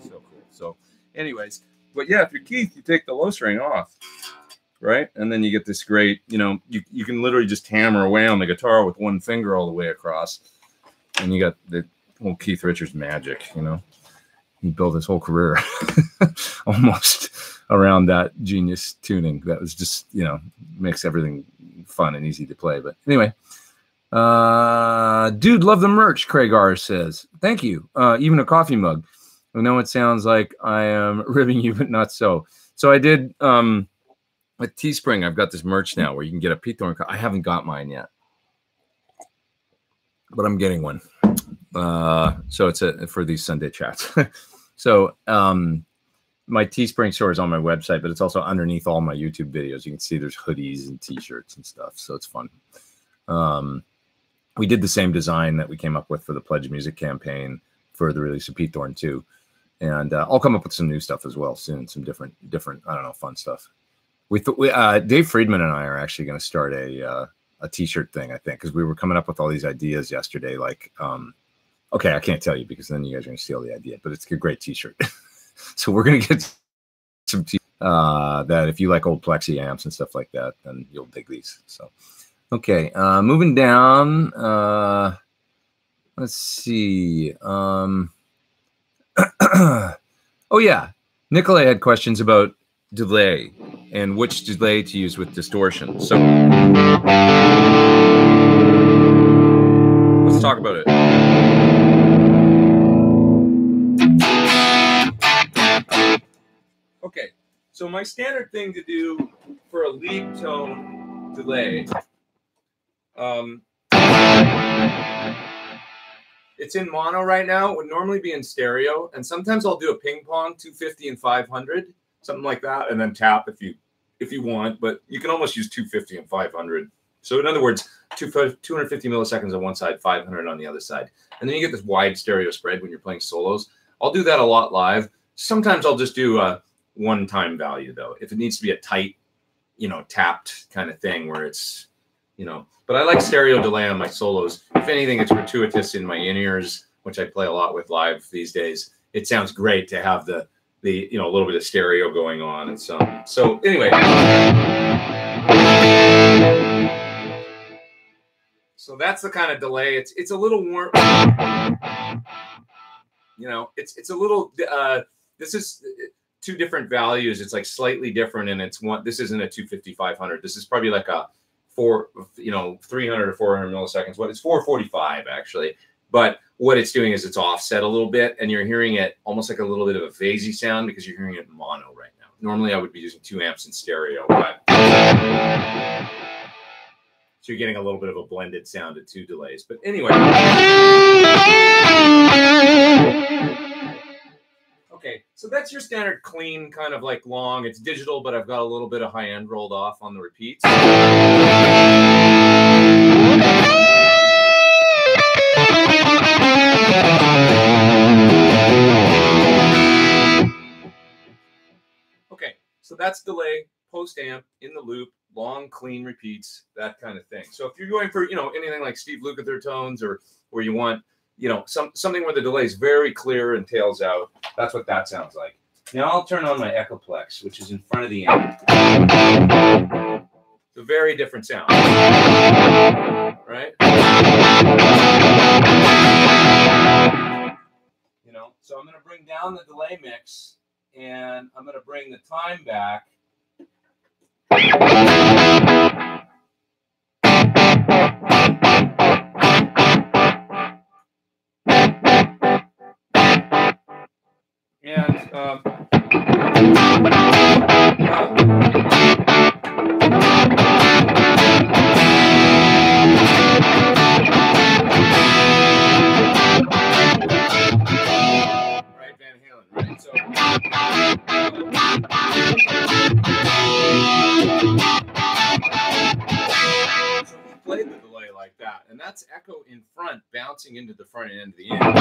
so cool. So anyways, but yeah, if you're Keith, you take the low string off, right? And then you get this great, you know, you can literally just hammer away on the guitar with one finger all the way across. And you got the whole Keith Richards magic, you know. He built his whole career almost around that genius tuning. That was just, you know, makes everything fun and easy to play. But anyway, dude, love the merch, Craig R says. Thank you. Even a coffee mug. I know it sounds like I am ribbing you, but not so. So I did with Teespring, I've got this merch now where you can get a Pete Thorn. I haven't got mine yet, but I'm getting one. So it's for these Sunday chats. So my Teespring store is on my website, but it's also underneath all my YouTube videos. You can see there's hoodies and T-shirts and stuff. So it's fun. We did the same design that we came up with for the Pledge Music campaign for the release of Pete Thorn 2. And I'll come up with some new stuff as well soon. Some different, I don't know, fun stuff. Dave Friedman and I are actually going to start a T-shirt thing, I think, because we were coming up with all these ideas yesterday. Like, okay, I can't tell you because then you guys are going to steal the idea, but it's a great T-shirt. So we're going to get some that if you like old Plexi amps and stuff like that, then you'll dig these. So, okay, moving down. Let's see. Oh yeah, Nikolai had questions about delay and which delay to use with distortion. So let's talk about it. Okay, so my standard thing to do for a lead tone delay, it's in mono right now. It would normally be in stereo, and sometimes I'll do a ping pong 250 and 500, something like that, and then tap if you want. But you can almost use 250 and 500 So in other words, 250 milliseconds on one side, 500 on the other side. And then you get this wide stereo spread when you're playing solos. I'll do that a lot live. Sometimes I'll just do a one-time value, though, if it needs to be a tight, you know, tapped kind of thing where it's, you know. But I like stereo delay on my solos. If anything, it's gratuitous in my in-ears, which I play a lot with live these days. It sounds great to have the you know, a little bit of stereo going on and so on. So anyway. So that's the kind of delay. It's a little more, you know, it's a little, this is two different values. It's like slightly different, and it's one, this isn't a 250, 500. This is probably like a 300 or 400 milliseconds. What it's 445 actually. But what it's doing is it's offset a little bit, and you're hearing it almost like a little bit of a phasey sound because you're hearing it in mono right now. Normally I would be using 2 amps in stereo, but so you're getting a little bit of a blended sound at 2 delays. But anyway. Okay, so that's your standard clean, kind of like long. It's digital, but I've got a little bit of high end rolled off on the repeats. Okay, so that's delay, post amp, in the loop, long, clean repeats, that kind of thing. So if you're going for, you know, anything like Steve Lukather tones, or where you want, you know, something where the delay is very clear and tails out, that's what that sounds like. Now I'll turn on my Echoplex, which is in front of the amp. It's a very different sound, right? You know, so I'm going to bring down the delay mix, and I'm going to bring the time back. And Van Halen, right? So he played the delay like that, and that's echo in front bouncing into the front end of the amp.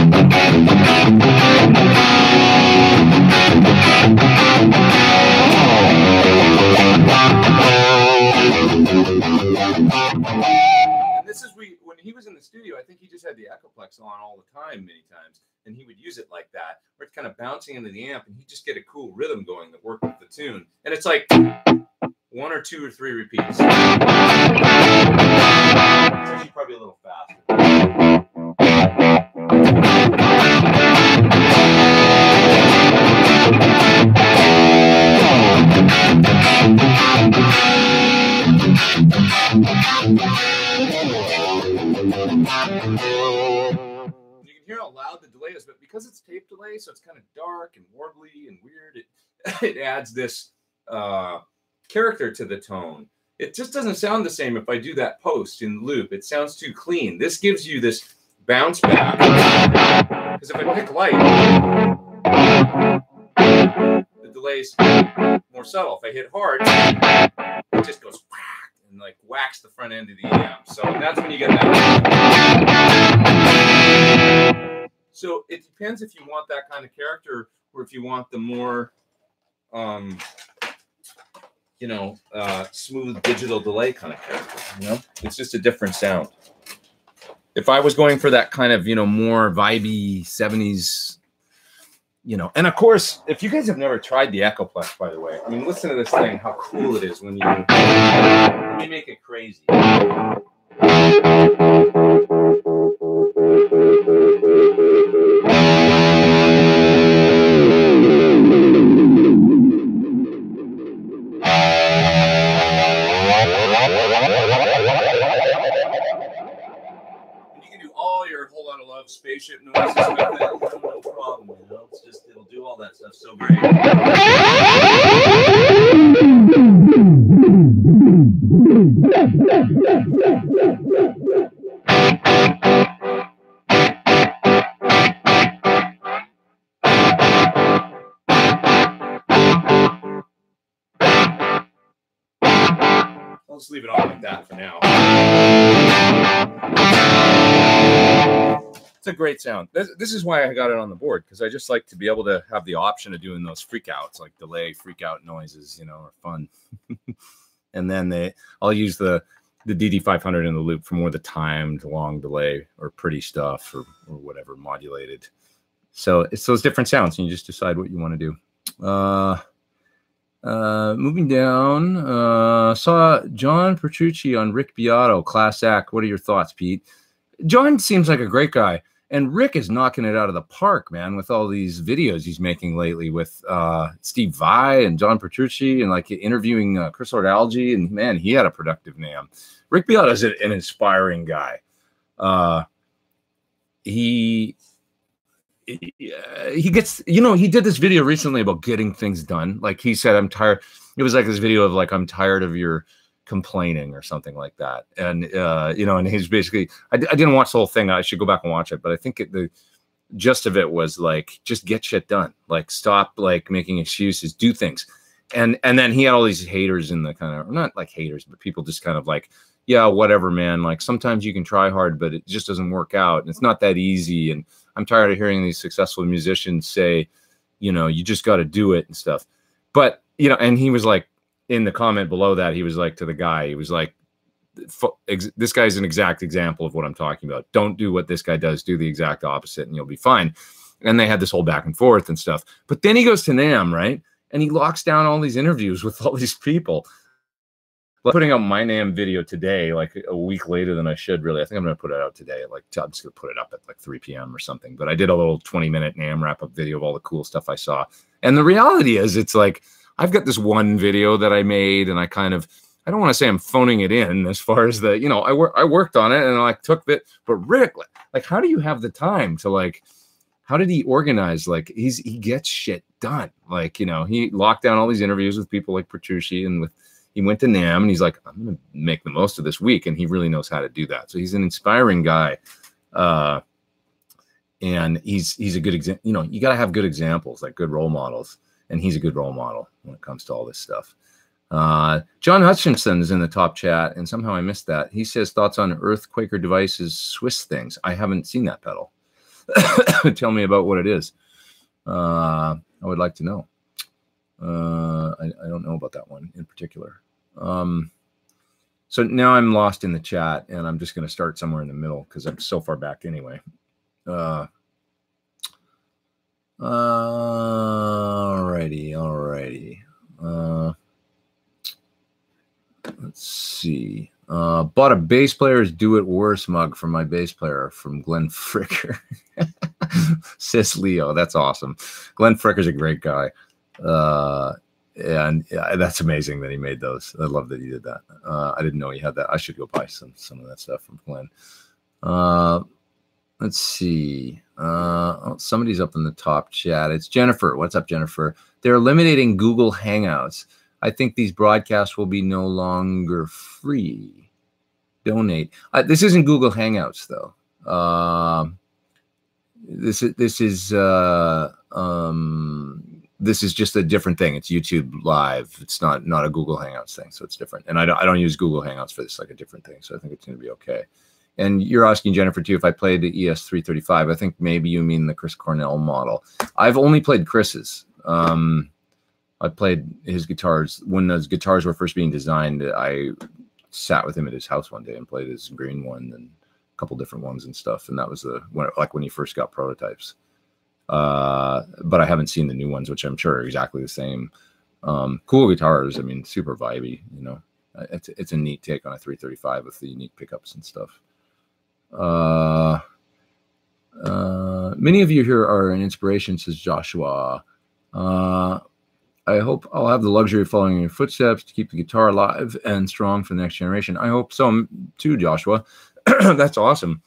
And this is when he was in the studio, I think he just had the Echoplex on all the time, many times, and he would use it like that, where it's kind of bouncing into the amp, and he'd just get a cool rhythm going that worked with the tune. And it's like 1 or 2 or 3 repeats. It's actually probably a little faster. You can hear how loud the delay is, but because it's tape delay, so it's kind of dark and warbly and weird, it adds this character to the tone. It just doesn't sound the same if I do that post in loop. It sounds too clean. This gives you this bounce back. Because if I pick light, the delay's more subtle. If I hit hard, it just goes whack and like whacks the front end of the amp. So that's when you get that. So it depends if you want that kind of character, or if you want the more you know, smooth digital delay kind of character. You know, it's just a different sound. If I was going for that kind of, you know, more vibey 70s, you know, and of course, if you guys have never tried the Echoplex, by the way, I mean, listen to this thing, how cool it is when you make it crazy. Whole lot of love spaceship noises with it. No problem, you know. It's just, it'll do all that stuff so great. I'll just leave it on like that for now. It's a great sound. This is why I got it on the board, because I just like to be able to have the option of doing those freakouts, like delay freakout noises, you know, are fun. And then I'll use the DD500 in the loop for more the timed long delay or pretty stuff or whatever modulated. So it's those different sounds, and you just decide what you want to do. Moving down, saw John Petrucci on Rick Beato, Class Act. What are your thoughts, Pete? John seems like a great guy, and Rick is knocking it out of the park, man, with all these videos he's making lately with Steve Vai and John Petrucci, and like interviewing Chris Lord-Alge, and man, he had a productive NAMM. Rick Beato is an inspiring guy. He gets, you know, he did this video recently about getting things done. Like he said, I'm tired. It was like this video of like, I'm tired of your complaining or something like that. And, you know, and he's basically, I didn't watch the whole thing. I should go back and watch it. But I think the gist of it was like, just get shit done. Like stop like making excuses, do things. And then he had all these haters in the kind of, not like haters, but people just kind of like, yeah, whatever, man. Like sometimes you can try hard, but it just doesn't work out. And it's not that easy. And I'm tired of hearing these successful musicians say, you know, you just got to do it and stuff. But, you know, and he was like, in the comment below that, he was like to the guy, he was like, this guy's an exact example of what I'm talking about. Don't do what this guy does. Do the exact opposite and you'll be fine. And they had this whole back and forth and stuff. But then he goes to NAMM, right? And he locks down all these interviews with all these people. Putting out my NAMM video today, like a week later than I should really. I think I'm going to put it out today. Like I'm just going to put it up at like 3 p.m. or something. But I did a little 20-minute NAMM wrap-up video of all the cool stuff I saw. And the reality is, it's like I've got this one video that I made, and I don't want to say I'm phoning it in as far as the, you know, I worked on it and I like took it. But Rick, like, how do you have the time to like? How did he organize? Like he gets shit done. Like, you know, he locked down all these interviews with people like Petrucci and he went to NAMM and he's like, I'm going to make the most of this week. And he really knows how to do that. So he's an inspiring guy. And he's a good example. You know, you got to have good examples, like good role models. And he's a good role model when it comes to all this stuff. John Hutchinson is in the top chat. And somehow I missed that. He says thoughts on Earthquaker Devices Swiss things. I haven't seen that pedal. Tell me about what it is. I would like to know. I don't know about that one in particular. So now I'm lost in the chat, and I'm just going to start somewhere in the middle because I'm so far back anyway. Alrighty. Let's see. Bought a bass player's Do It Worse mug for my bass player from Glenn Fricker. Says Leo. That's awesome. Glenn Fricker's a great guy. And yeah, that's amazing that he made those. I love that he did that. I didn't know he had that. I should go buy some of that stuff from Glenn. Let's see. Oh, somebody's up in the top chat. It's Jennifer. What's up, Jennifer? They're eliminating Google Hangouts. I think these broadcasts will be no longer free. Donate. This isn't Google Hangouts though. This is just a different thing. It's YouTube Live. It's not a Google Hangouts thing, so it's different. And I don't use Google Hangouts for this, like a different thing. So I think it's going to be okay. And you're asking Jennifer too if I played the ES335. I think maybe you mean the Chris Cornell model. I've only played Chris's. I played his guitars when those guitars were first being designed. I sat with him at his house one day and played his green one and a couple different ones and stuff. And that was when he first got prototypes. But I haven't seen the new ones, which I'm sure are exactly the same. Cool guitars. I mean, super vibey. You know, it's a neat take on a 335 with the unique pickups and stuff. Many of you here are an inspiration, says Joshua. I hope I'll have the luxury of following in your footsteps to keep the guitar alive and strong for the next generation. I hope so too, Joshua. That's awesome.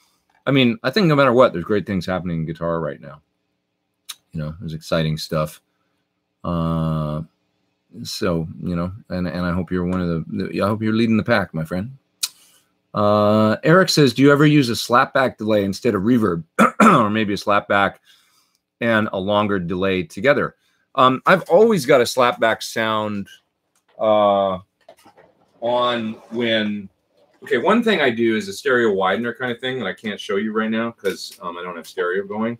I mean, I think no matter what, there's great things happening in guitar right now. You know, there's exciting stuff. So, you know, and I hope you're one of I hope you're leading the pack, my friend. Eric says, do you ever use a slapback delay instead of reverb, or maybe a slapback and a longer delay together? I've always got a slapback sound. on when. Okay, one thing I do is a stereo widener kind of thing that I can't show you right now because I don't have stereo going.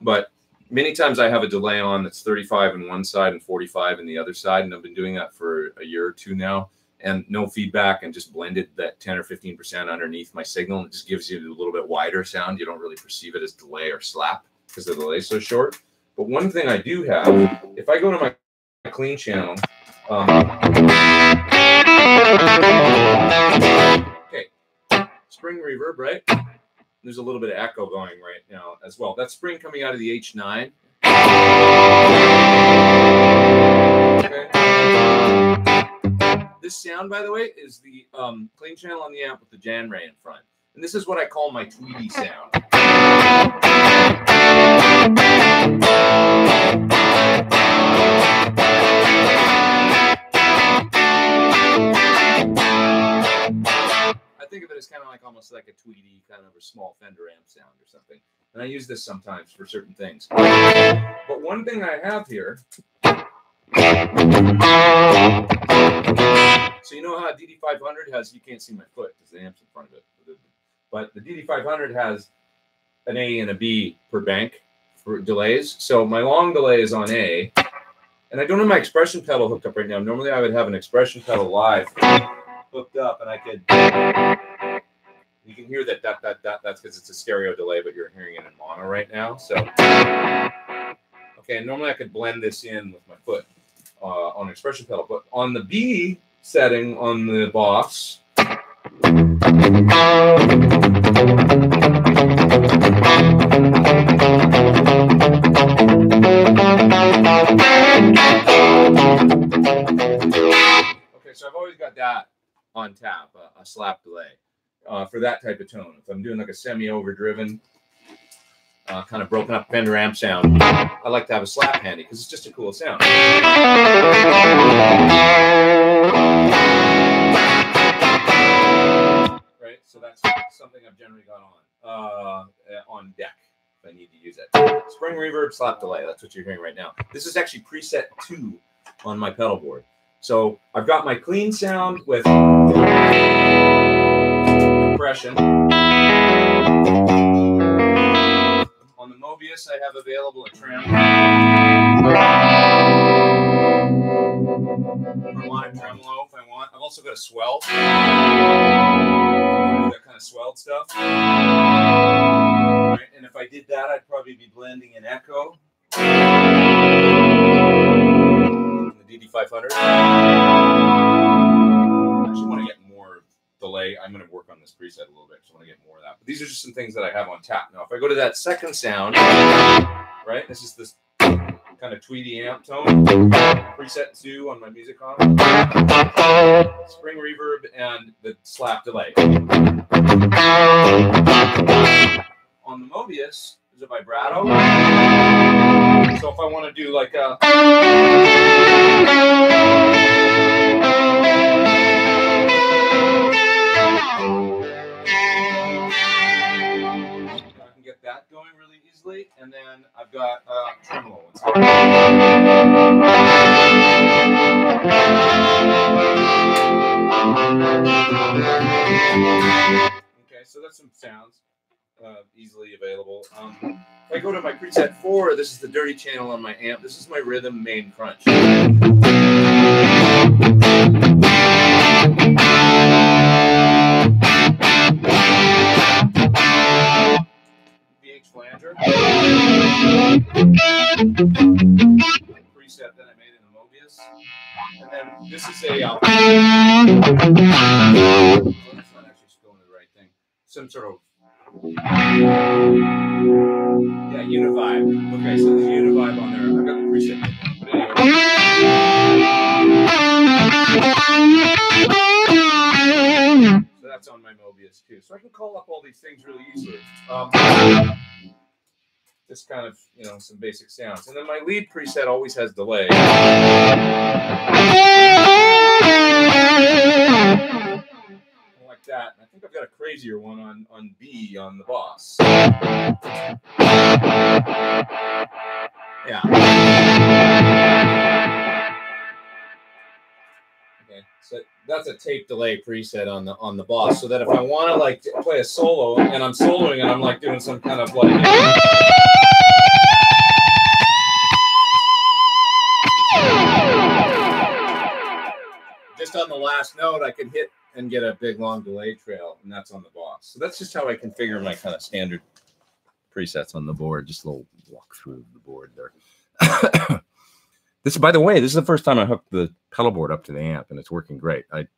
But many times I have a delay on that's 35 on one side and 45 in the other side, and I've been doing that for a year or two now, and no feedback, and just blended that 10 or 15% underneath my signal, and it just gives you a little bit wider sound. You don't really perceive it as delay or slap because the delay is so short. But one thing I do have, if I go to my clean channel, okay, spring reverb, right? There's a little bit of echo going right now as well. That's spring coming out of the H9. Okay. This sound, by the way, is the clean channel on the amp with the Jan Ray in front. And this is what I call my Tweedy sound. I think of it as kind of like almost like a Tweedy, kind of a small Fender amp sound or something. And I use this sometimes for certain things. But one thing I have here, so you know how a DD500 has, you can't see my foot because the amp's in front of it. But the DD500 has an A and a B per bank for delays. So my long delay is on A. And I don't have my expression pedal hooked up right now. Normally I would have an expression pedal live hooked up, and I could, you can hear that that's because it's a stereo delay, but you're hearing it in mono right now. So, okay, normally I could blend this in with my foot on expression pedal, but on the B setting on the Boss, okay, so I've always got that on tap, a slap delay for that type of tone. If I'm doing like a semi-overdriven, kind of broken up Fender amp sound, I like to have a slap handy because it's just a cool sound. Right, so that's something I've generally got on deck if I need to use it. Spring reverb, slap delay. That's what you're hearing right now. This is actually preset 2 on my pedal board. So I've got my clean sound with compression. On the Mobius, I have available a trim. Harmonic tremolo if I want. I've also got a swell. That kind of swelled stuff. Right, and if I did that, I'd probably be blending an echo. DD500. I actually want to get more delay. I'm going to work on this preset a little bit, so I want to get more of that. But these are just some things that I have on tap. Now, if I go to that second sound, right, this is this kind of Tweedy amp tone, preset 2 on my Musicom, spring reverb, and the slap delay. On the Mobius, there's a vibrato. So if I want to do like a... I can get that going really easily, and then I've got tremolo. Okay, so that's some sounds easily available. If I go to my preset 4, this is the dirty channel on my amp. This is my rhythm main crunch. VH flanger. Preset that I made in the Mobius. And then this is a... oh, that's not actually going to the right thing. Some sort of... yeah, Univibe. Okay, so there's Univibe on there. I've got the preset. But anyway. So that's on my Mobius too. So I can call up all these things really easily. Just kind of, you know, some basic sounds. And then my lead preset always has delay. Like that. And I think I've got a crazier one on B on the Boss. Yeah. Okay, Okay, so that's a tape delay preset on the Boss, so that if I want to like play a solo and I'm soloing and I'm like doing some kind of like just on the last note, I can hit and get a big long delay trail, and that's on the Boss. So that's just how I configure my kind of standard presets on the board. Just a little walk through the board there. This, by the way, this is the first time I hooked the pedalboard up to the amp, and it's working great. I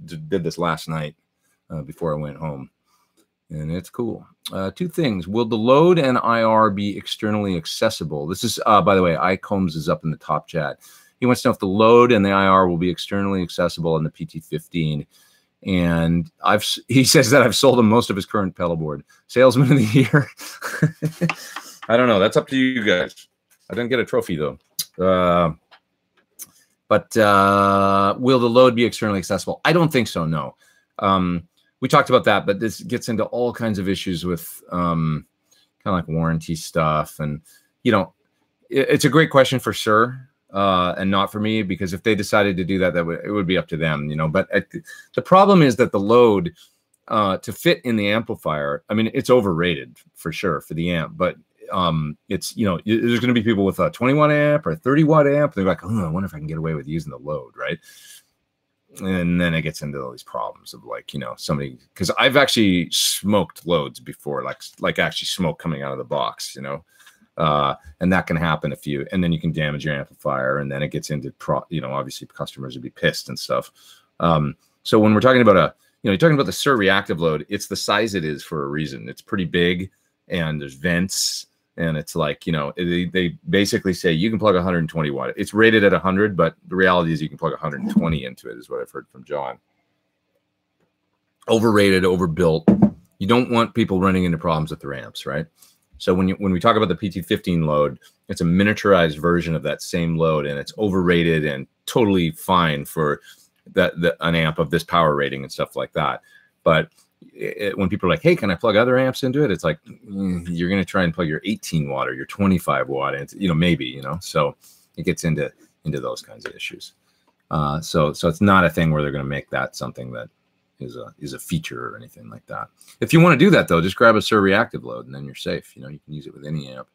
did this last night before I went home, and it's cool. Two things. Will the load and IR be externally accessible? This is, by the way, iCombs is up in the top chat. He wants to know if the load and the IR will be externally accessible on the PT15. And he says that I've sold him most of his current pedalboard. Salesman of the year. I don't know. That's up to you guys. I didn't get a trophy, though. But will the load be externally accessible? I don't think so, no. We talked about that, but this gets into all kinds of issues with kind of like warranty stuff. And, you know, it's a great question for sure, and not for me, because if they decided to do that, it would be up to them, you know. But the problem is that the load to fit in the amplifier, I mean, it's overrated for sure for the amp, but it's, you know, there's going to be people with a 20-watt amp or a 30-watt amp. They're like, oh, I wonder if I can get away with using the load, right? And then it gets into all these problems of like, you know, somebody, because I've actually smoked loads before, like actually smoke coming out of the box, you know, and that can happen if you, and then you can damage your amplifier, and then it gets into, you know, obviously customers would be pissed and stuff. So when we're talking about you're talking about the SIR reactive load, it's the size it is for a reason. It's pretty big, and there's vents. And it's like, you know, they basically say you can plug 120 watt. It's rated at 100, but the reality is you can plug 120 into it, is what I've heard from John. Overrated, overbuilt. You don't want people running into problems with their amps, right? So when we talk about the PT15 load, it's a miniaturized version of that same load, and it's overrated and totally fine for an amp of this power rating and stuff like that. But when people are like, hey, can I plug other amps into it? It's like, you're going to try and plug your 18 watt or your 25 watt. And you know, maybe, you know, so it gets into those kinds of issues. So it's not a thing where they're going to make that something that is a feature or anything like that. If you want to do that though, just grab a SIR reactive load and then you're safe. You know, you can use it with any amp.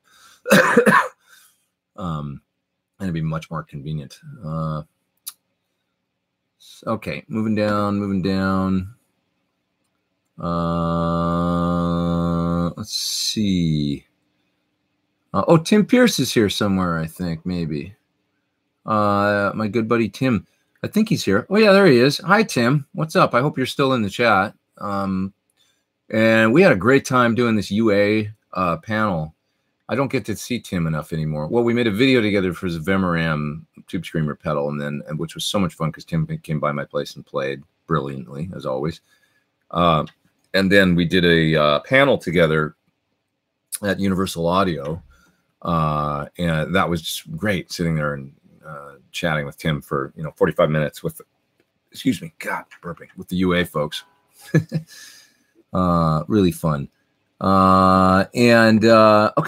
And it'd be much more convenient. Okay. Moving down. Let's see. Oh, Tim Pierce is here somewhere, I think, maybe. My good buddy Tim. I think he's here. Oh, yeah, there he is. Hi, Tim. What's up? I hope you're still in the chat. And we had a great time doing this UA panel. I don't get to see Tim enough anymore. Well, we made a video together for his Vemoram Tube Screamer pedal, and which was so much fun because Tim came by my place and played brilliantly, as always. And then we did a panel together at Universal Audio, and that was just great, sitting there and chatting with Tim for 45 minutes with, excuse me, God, burping, with the UA folks. Really fun. Okay,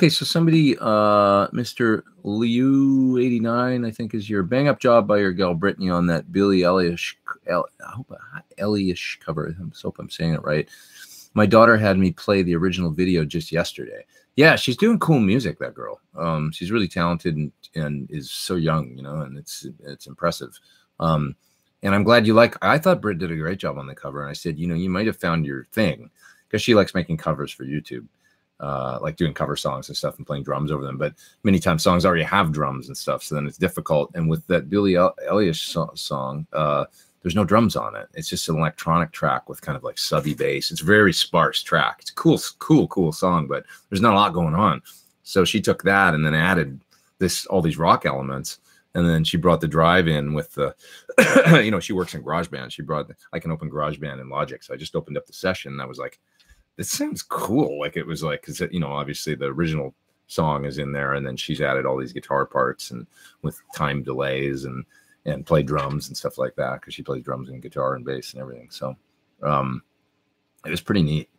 so somebody, Mr. Liu89, I think is your bang up job by your gal Brittany on that Billie Eilish cover. I hope I'm saying it right. My daughter had me play the original video just yesterday. Yeah, she's doing cool music, that girl. She's really talented and is so young, and it's impressive. And I'm glad you like. I thought Britt did a great job on the cover, and I said, you might have found your thing, because she likes making covers for YouTube, like doing cover songs and stuff and playing drums over them. But many times songs already have drums and stuff, so then it's difficult. And with that Billie Eilish song, there's no drums on it. It's just an electronic track with kind of like subby bass. It's a very sparse track. It's a cool song, but there's not a lot going on. So she took that and then added all these rock elements. And then she brought the drive in with the, she works in GarageBand. I can open GarageBand and Logic. So I just opened up the session and I was like, this sounds cool. Like it was like, because, obviously the original song is in there, and then she's added all these guitar parts and with time delays and play drums and stuff like that, because she plays drums and guitar and bass and everything. So it was pretty neat.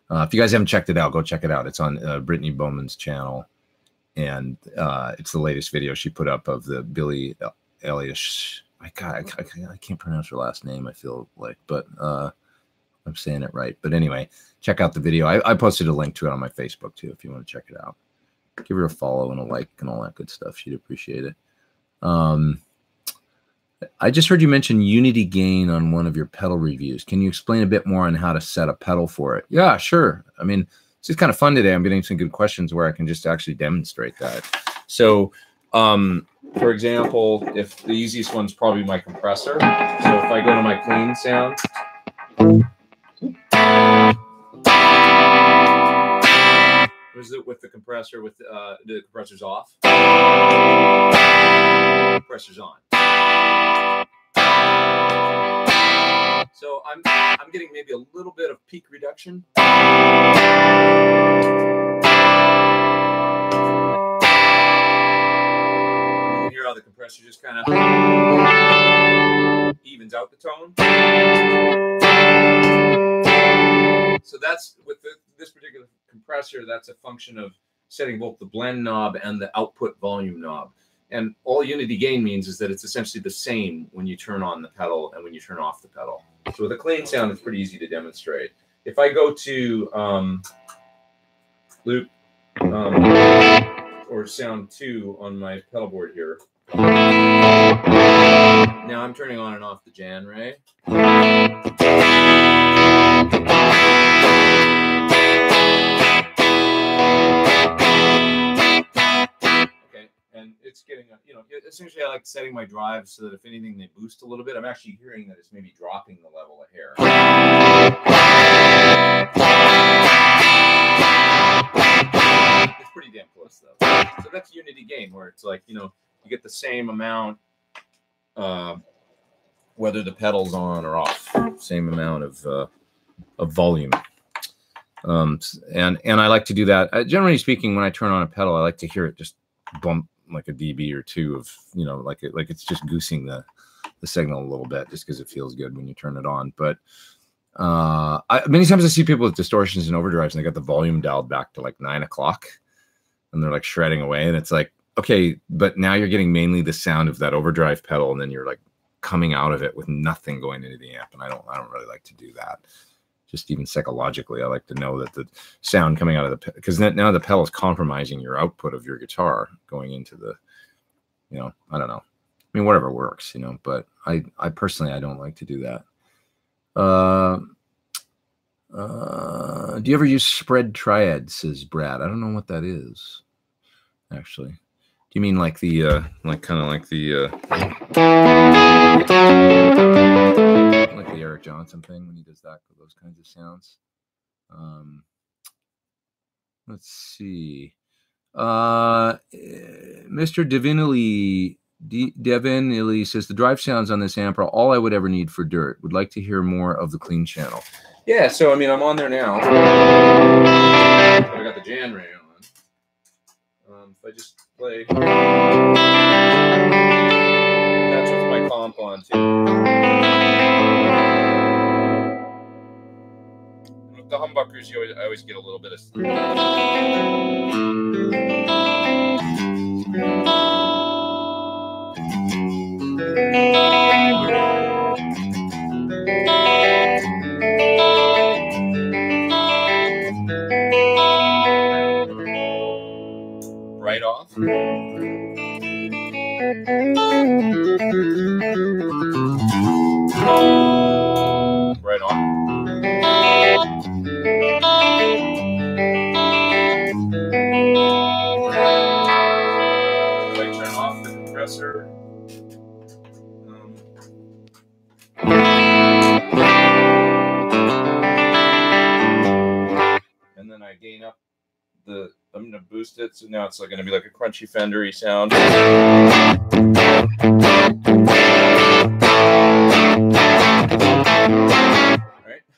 If you guys haven't checked it out, go check it out. It's on Brittany Bowman's channel. And it's the latest video she put up of the Billie Eilish. I I can't pronounce her last name, I feel like, but I'm saying it right. But anyway, check out the video. I posted a link to it on my Facebook too, if you want to check it out. Give her a follow and a like and all that good stuff. She'd appreciate it. I just heard you mention unity gain on one of your pedal reviews. Can you explain a bit more on how to set a pedal for it? Yeah, sure. I mean, it's just kind of fun today. I'm getting some good questions where I can just actually demonstrate that. So, for example, if the easiest one's probably my compressor. So if I go to my clean sound. Was it with the compressor? With the compressor's off. Compressor's on. So I'm getting maybe a little bit of peak reduction. You can hear how the compressor just kind of evens out the tone. So that's with this particular compressor, that's a function of setting both the blend knob and the output volume knob. And all unity gain means is that it's essentially the same when you turn on the pedal and when you turn off the pedal. So with a clean sound, it's pretty easy to demonstrate. If I go to loop or sound 2 on my pedal board here, now I'm turning on and off the Jan Ray. And it's getting, you know, essentially I like setting my drive so that if anything they boost a little bit, I'm actually hearing that it's maybe dropping the level of hair. It's pretty damn close though. So that's unity gain, where it's like, you know, you get the same amount whether the pedal's on or off, same amount of volume. And I like to do that. Generally speaking, when I turn on a pedal, I like to hear it just bump like a dB or two of, you know, like it's just goosing the signal a little bit, just because it feels good when you turn it on. But many times I see people with distortions and overdrives, and they got the volume dialed back to like 9 o'clock, and they're like shredding away, and it's like, okay, but now you're getting mainly the sound of that overdrive pedal, and then you're like coming out of it with nothing going into the amp, and I don't really like to do that. Just even psychologically, I like to know that the sound coming out of the, because now the pedal is compromising your output of your guitar going into the, you know, I don't know. I mean, whatever works, you know, but I personally, I don't like to do that. Do you ever use spread triad, says Brad? I don't know what that is, actually. Do you mean like the, like kind of like the Eric Johnson thing when he does that with those kinds of sounds? Let's see. Mr. Devinily says the drive sounds on this amp are all I would ever need for dirt. Would like to hear more of the clean channel. Yeah, so I mean, I'm on there now. I got the Jan Ray on. If I just play, that's with my comp on too. With the humbuckers, I always get a little bit of. Right off. Right on. If I turn off the compressor. And then I gain up the, I'm going to boost it, so now it's like going to be like a crunchy Fendery sound. Right?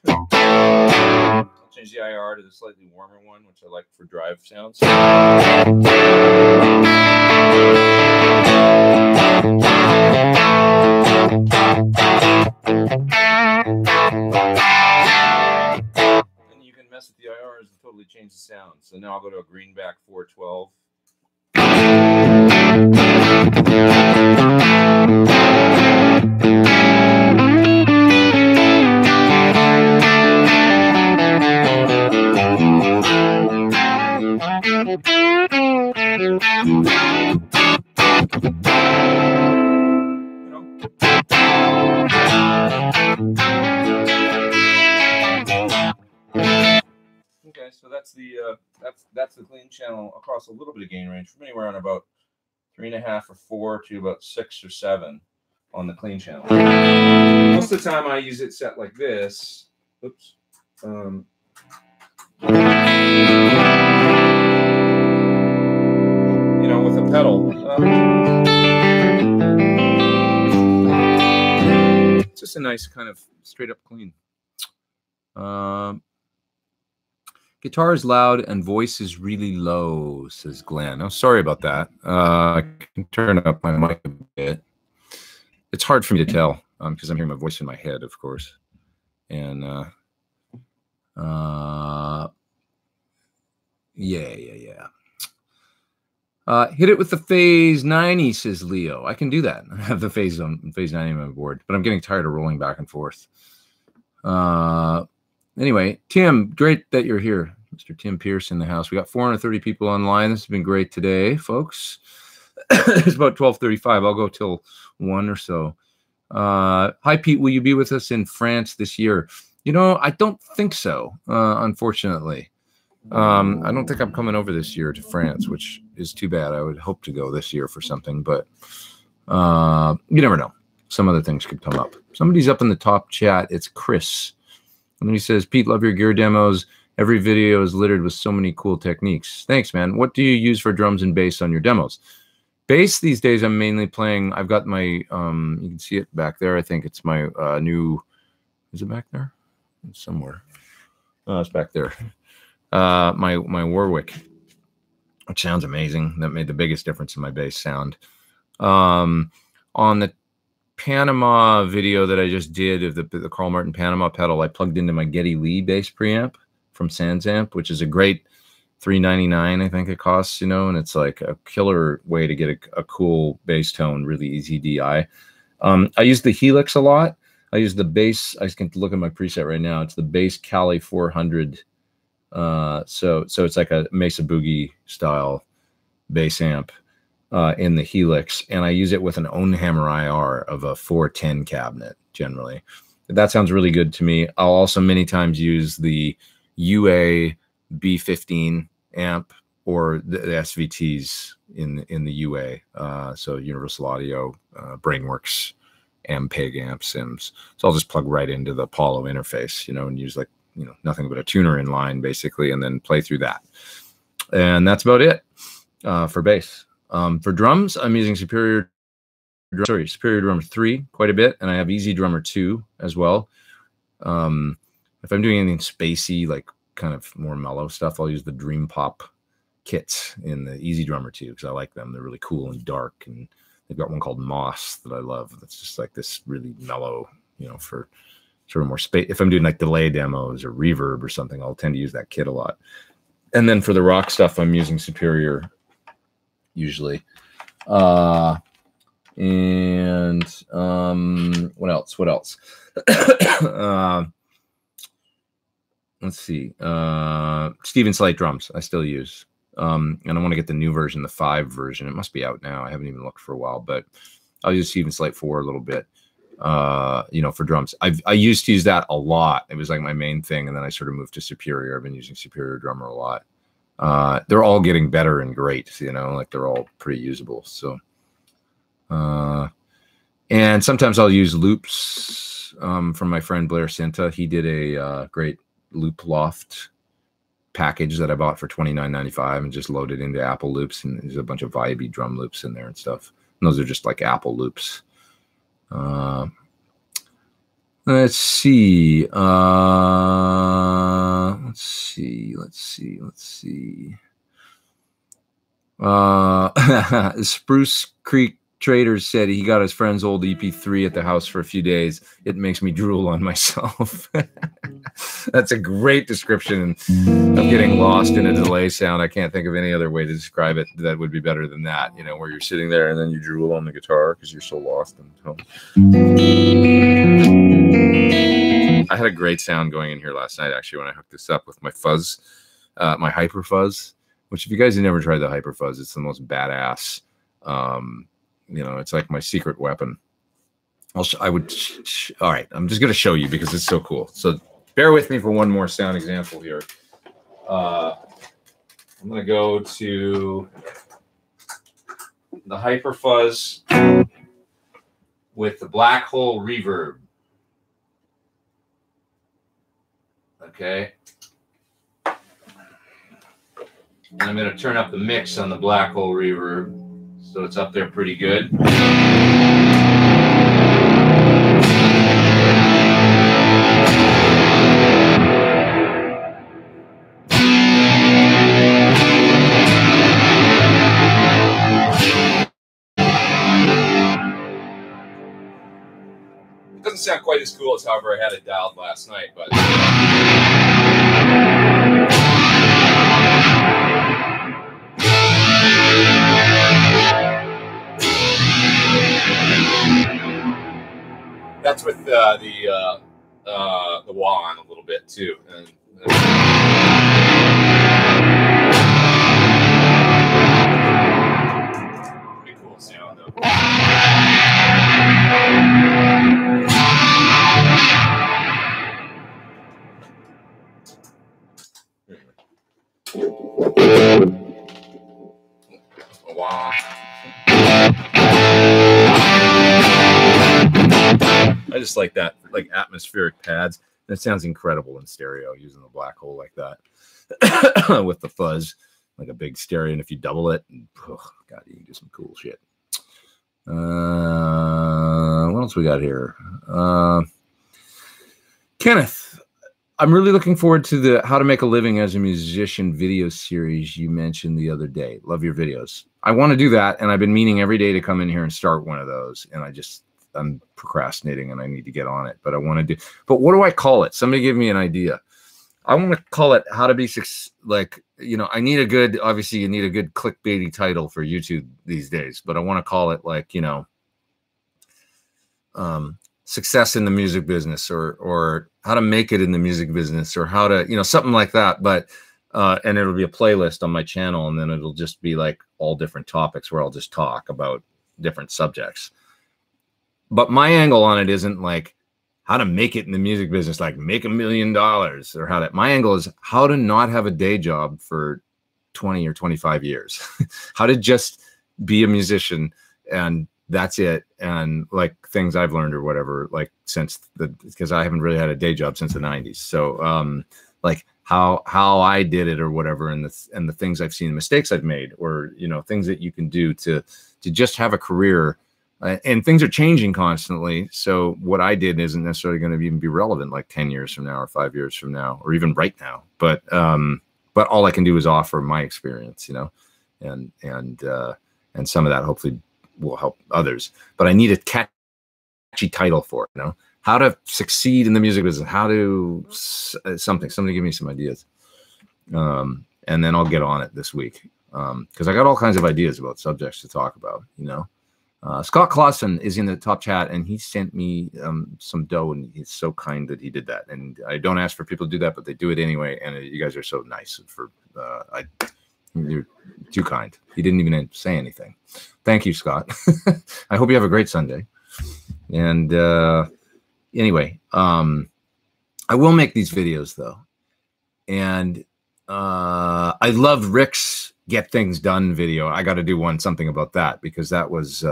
I'll change the IR to the slightly warmer one, which I like for drive sounds. And you can mess with the IRs and totally change the sound. So now I'll go to a greenback 412. Okay, so that's the clean channel across a little bit of gain range from anywhere on about 3.5 or 4 to about 6 or 7 on the clean channel. Most of the time I use it set like this. Oops. You know, with a pedal. It's just a nice kind of straight up clean. Guitar is loud and voice is really low, says Glenn. Oh, sorry about that. I can turn up my mic a bit. It's hard for me to tell because I'm hearing my voice in my head, of course. And yeah. Hit it with the phase 90, says Leo. I can do that. I have the phase 90 on my board, but I'm getting tired of rolling back and forth. Anyway, Tim, great that you're here. Mr. Tim Pierce in the house. We got 430 people online. This has been great today, folks. It's about 12:35. I'll go till 1 or so. Hi, Pete. Will you be with us in France this year? You know, I don't think so, unfortunately. I don't think I'm coming over this year to France, which is too bad. I would hope to go this year for something, but you never know. Some other things could come up. Somebody's up in the top chat. It's Chris. And then he says, Pete, love your gear demos. Every video is littered with so many cool techniques. Thanks, man. What do you use for drums and bass on your demos? Bass these days, I'm mainly playing. I've got my, you can see it back there. I think it's my new, is it back there? It's somewhere. Oh, it's back there. My Warwick, which sounds amazing. That made the biggest difference in my bass sound. On the Panama video that I just did of the Carl Martin Panama pedal, I plugged into my Geddy Lee bass preamp from Sansamp, which is a great $399, I think it costs, you know, and it's like a killer way to get a cool bass tone, really easy DI. I use the Helix a lot. I use the bass. I can look at my preset right now. It's the bass Cali 400. So it's like a Mesa Boogie style bass amp. In the Helix, and I use it with an Ownhammer IR of a 410 cabinet generally. That sounds really good to me. I'll also many times use the UA B15 amp or the SVTs in the UA. So Universal Audio, Brainworks, MPEG amp sims. So I'll just plug right into the Apollo interface, you know, and use like, you know, nothing but a tuner in line basically, and then play through that. And that's about it for bass. For drums, I'm using Superior Drummer 3 quite a bit, and I have Easy Drummer 2 as well. If I'm doing anything spacey, like kind of more mellow stuff, I'll use the Dream Pop kits in the Easy Drummer 2 because I like them. They're really cool and dark, and they've got one called Moss that I love. That's just like this really mellow, you know, for sort of more space. If I'm doing like delay demos or reverb or something, I'll tend to use that kit a lot. And then for the rock stuff, I'm using Superior usually. What else? Let's see. Steven Slate drums I still use. And I want to get the new version, the 5 version. It must be out now. I haven't even looked for a while, but I'll use Steven Slate 4 a little bit. You know, for drums. I used to use that a lot. It was like my main thing, and then I sort of moved to Superior. I've been using Superior Drummer a lot. They're all getting better and great, you know, like they're all pretty usable. So, and sometimes I'll use loops from my friend Blair Cinta. He did a great loop loft package that I bought for $29.95 and just loaded into Apple loops, and there's a bunch of vibey drum loops in there and stuff. And those are just like Apple loops. Let's see. Spruce Creek Traders said he got his friend's old EP3 at the house for a few days. It makes me drool on myself. That's a great description of getting lost in a delay sound. I can't think of any other way to describe it that would be better than that, you know, where you're sitting there and then you drool on the guitar because you're so lost in tone. I had a great sound going in here last night, actually, when I hooked this up with my fuzz, my Hyper Fuzz, which if you guys have never tried the Hyper Fuzz, it's the most badass. You know, it's like my secret weapon. All right, I'm just going to show you because it's so cool. So bear with me for one more sound example here. I'm going to go to the Hyper Fuzz with the black hole reverb. Okay. And I'm going to turn up the mix on the black hole reverb so it's up there pretty good. It doesn't sound quite as cool as however I had it dialed last night, but that's with the wah on a little bit too. Pretty cool sound though. Wah. I just like that, like atmospheric pads. That sounds incredible in stereo using the black hole like that with the fuzz, like a big stereo. And if you double it, oh, God, you can do some cool shit. What else we got here? Kenneth, I'm really looking forward to the How to Make a Living as a Musician video series you mentioned the other day. Love your videos. I want to do that, and I've been meaning every day to come in here and start one of those, and I'm procrastinating and I need to get on it, but I want to do, but what do I call it? Somebody give me an idea. I want to call it How to Be like, you know, obviously you need a good clickbaity title for YouTube these days, but I want to call it like, you know, success in the music business or how to make it in the music business or how to, you know, something like that. But, and it'll be a playlist on my channel and then it'll just be like all different topics where I'll just talk about different subjects. But my angle on it isn't like how to make it in the music business, like make $1 million or how to, my angle is how to not have a day job for 20 or 25 years, how to just be a musician and that's it. And like things I've learned or whatever, like because I haven't really had a day job since the 90s. So like how I did it or whatever, and the things I've seen, mistakes I've made, or, you know, things that you can do to just have a career. And things are changing constantly. So what I did isn't necessarily going to even be relevant like 10 years from now or 5 years from now, or even right now. But all I can do is offer my experience, you know, and some of that hopefully will help others. But I need a catchy title for it, you know, how to succeed in the music business, how to somebody give me some ideas. And then I'll get on it this week. Because I got all kinds of ideas about subjects to talk about, you know. Scott Clausen is in the top chat, and he sent me some dough, and he's so kind that he did that. And I don't ask for people to do that, but they do it anyway. And you guys are so nice. You're too kind. He didn't even say anything. Thank you, Scott. I hope you have a great Sunday. And anyway, I will make these videos though, and I loved Rick's Get Things Done video. I got to do something about that because that was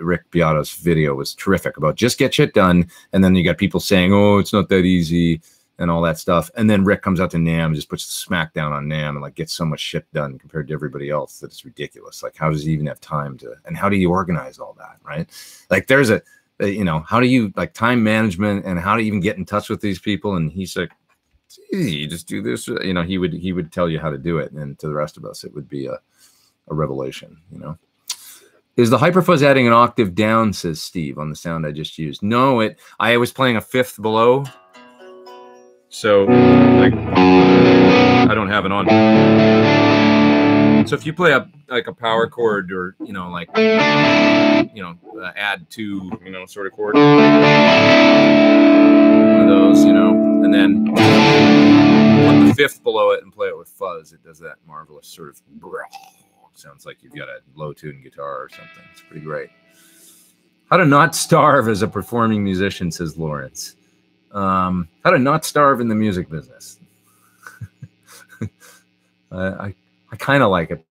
Rick Beato's video was terrific about just get shit done. And then you got people saying, oh, it's not that easy and all that stuff. And then Rick comes out to NAMM, just puts the smack down on NAMM and like gets so much shit done compared to everybody else that it's ridiculous. Like, how does he even have time to, and how do you organize all that? Right. Like there's you know, how do you like time management and how to even get in touch with these people? And he's like, it's easy, you just do this, you know. He would tell you how to do it, and to the rest of us it would be a revelation, you know. Is the Hyperfuzz adding an octave down, says Steve, on the sound I just used? No, I was playing a fifth below, so like I don't have it on. So if you play like a power chord, or you know, like add two, you know, sort of chord, one of those, you know, and then put the fifth below it and play it with fuzz, it does that marvelous sort of sounds like you've got a low tune guitar or something. It's pretty great. How to not starve as a performing musician, says Lawrence. How to not starve in the music business. I kind of like it,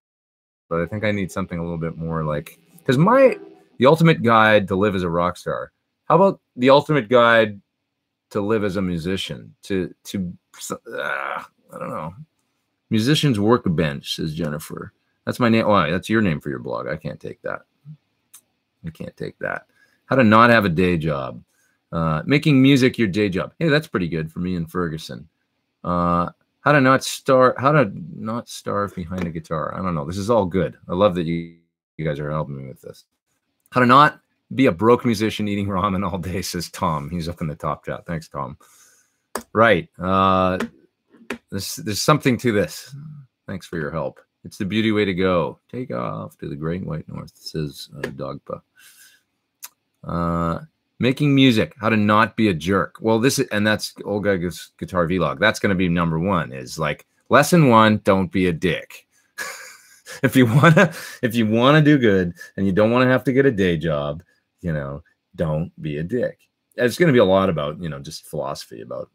but I think I need something a little bit more like, because the ultimate guide to live as a rock star. How about the ultimate guide to live as a musician? I don't know. Musician's Workbench, says Jennifer. That's my name. Why? That's your name for your blog. I can't take that. I can't take that. How to not have a day job. Making music your day job. Hey, that's pretty good for me and Ferguson. How to not starve behind a guitar. I don't know. This is all good. I love that you guys are helping me with this. How to not be a broke musician eating ramen all day, says Tom. He's up in the top chat. Thanks, Tom. Right. There's something to this. Thanks for your help. It's the beauty way to go. Take off to the great white north, says Dogpa. Making music, how to not be a jerk. Well, that's Olga's Guitar Vlog. That's going to be number one, is like lesson one, don't be a dick. if you want to do good and you don't want to have to get a day job, don't be a dick. It's going to be a lot about, just philosophy about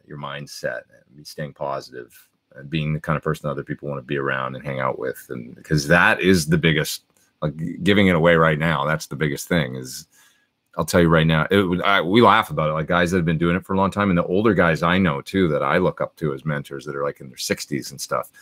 your mindset and staying positive and being the kind of person other people want to be around and hang out with. And because that is the biggest, like giving it away right now, that's the biggest thing. Is I'll tell you right now, we laugh about it, like guys that have been doing it for a long time. And the older guys I know too, that I look up to as mentors that are like in their 60s and stuff,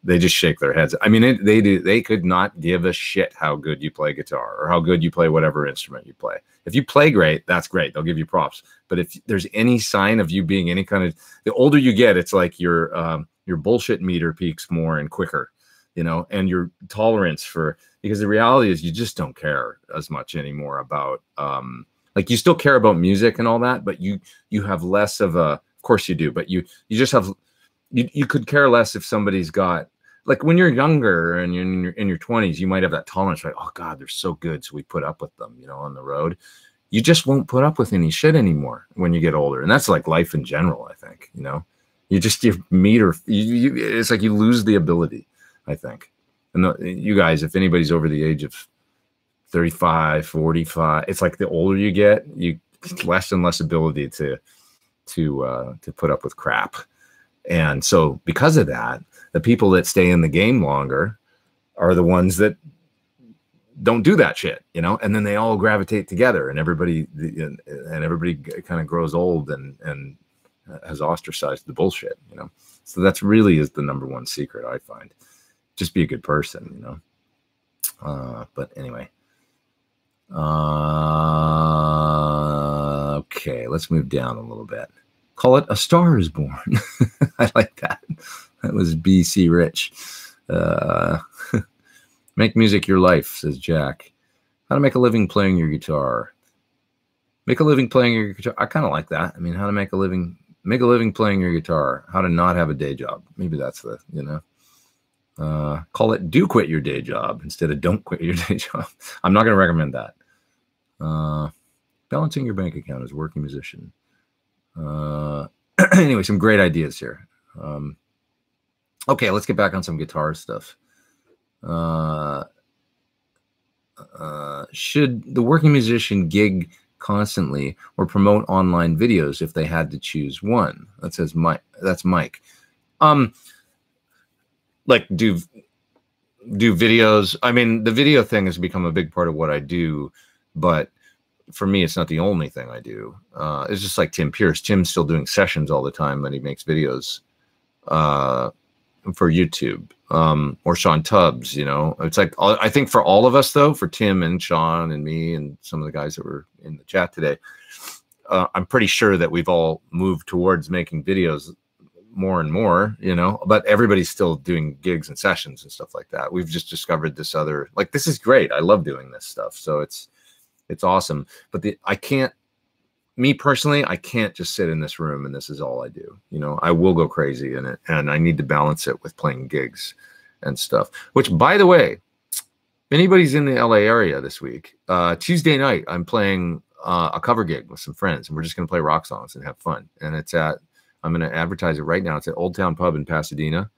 they just shake their heads. I mean, they could not give a shit how good you play guitar or how good you play whatever instrument you play. If you play great, that's great. They'll give you props. But if there's any sign of you being any kind of, the older you get, it's like your bullshit meter peaks more and quicker, and your tolerance for, because the reality is you just don't care as much anymore about, like you still care about music and all that, but you have less of of course you do, but you just have, you could care less if somebody's got, like when you're younger and you're in your 20s, you might have that tolerance, like, oh God, they're so good, so we put up with them, on the road. You just won't put up with any shit anymore when you get older. And that's like life in general, I think, your meter, it's like you lose the ability, I think. And you guys, if anybody's over the age of 35, 45, it's like the older you get, less and less ability to put up with crap. And so because of that, the people that stay in the game longer are the ones that don't do that shit, and then they all gravitate together and everybody kind of grows old and has ostracized the bullshit, So that's really is the number one secret, I find. Just be a good person, but anyway. Okay, let's move down a little bit. Call it A Star Is Born. I like that. That was BC Rich. Make music your life, says Jack. How to make a living playing your guitar. Make a living playing your guitar. I kind of like that. I mean, how to make a living playing your guitar. How to not have a day job. Maybe that's the, call it Do Quit Your Day Job instead of Don't Quit Your Day Job. I'm not going to recommend that. Balancing your bank account as a working musician. Anyway, some great ideas here. Okay, let's get back on some guitar stuff. Should the working musician gig constantly or promote online videos if they had to choose one? That says Mike. That's Mike. Like do videos. I mean, the video thing has become a big part of what I do, but for me, it's not the only thing I do. It's just like Tim Pierce. Tim's still doing sessions all the time, and he makes videos for YouTube. Or Sean Tubbs, it's like, I think for all of us though, for Tim and Sean and me and some of the guys that were in the chat today, I'm pretty sure that we've all moved towards making videos more and more, but everybody's still doing gigs and sessions and stuff like that. We've just discovered this other, like, this is great. I love doing this stuff. So it's awesome. But me personally, I can't just sit in this room and this is all I do. I will go crazy in it, and I need to balance it with playing gigs and stuff. Which, by the way, if anybody's in the LA area this week, Tuesday night, I'm playing a cover gig with some friends, and we're just going to play rock songs and have fun. And I'm going to advertise it right now. It's at Old Town Pub in Pasadena.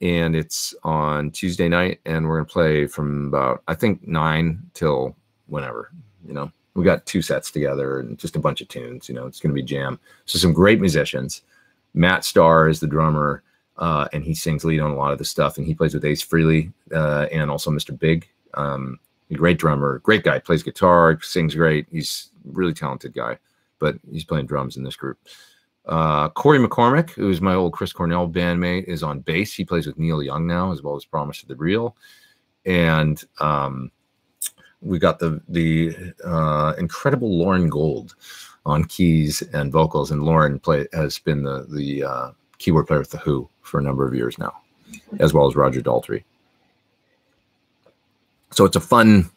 and it's on Tuesday night, and we're gonna play from about, I think, 9 till whenever. You know, we got 2 sets together and just a bunch of tunes. You know, it's gonna be jam. So some great musicians. Matt Starr is the drummer, and he sings lead on a lot of the stuff, and he plays with Ace Frehley, and also Mr. Big. A great drummer, great guy, plays guitar, sings great. He's a really talented guy, but he's playing drums in this group. Corey McCormick, who's my old Chris Cornell bandmate, is on bass. He plays with Neil Young now, as well as Promise of the Real. And we got the incredible Lauren Gold on keys and vocals. And Lauren has been the keyboard player with The Who for a number of years now, as well as Roger Daltrey. So it's a fun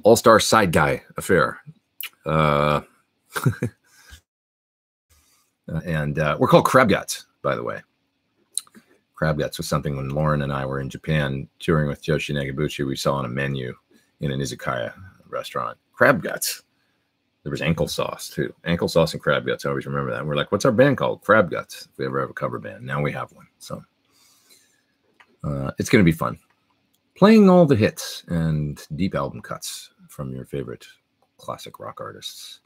all-star side guy affair. And we're called Crab Guts, by the way. Crab Guts was something when Lauren and I were in Japan touring with Yoshi Negabuchi, we saw on a menu in an izakaya restaurant. Crab Guts. There was ankle sauce, too. Ankle sauce and crab guts. I always remember that. And we're like, what's our band called? Crab Guts. If we ever have a cover band. Now we have one. So it's going to be fun. Playing all the hits and deep album cuts from your favorite classic rock artists.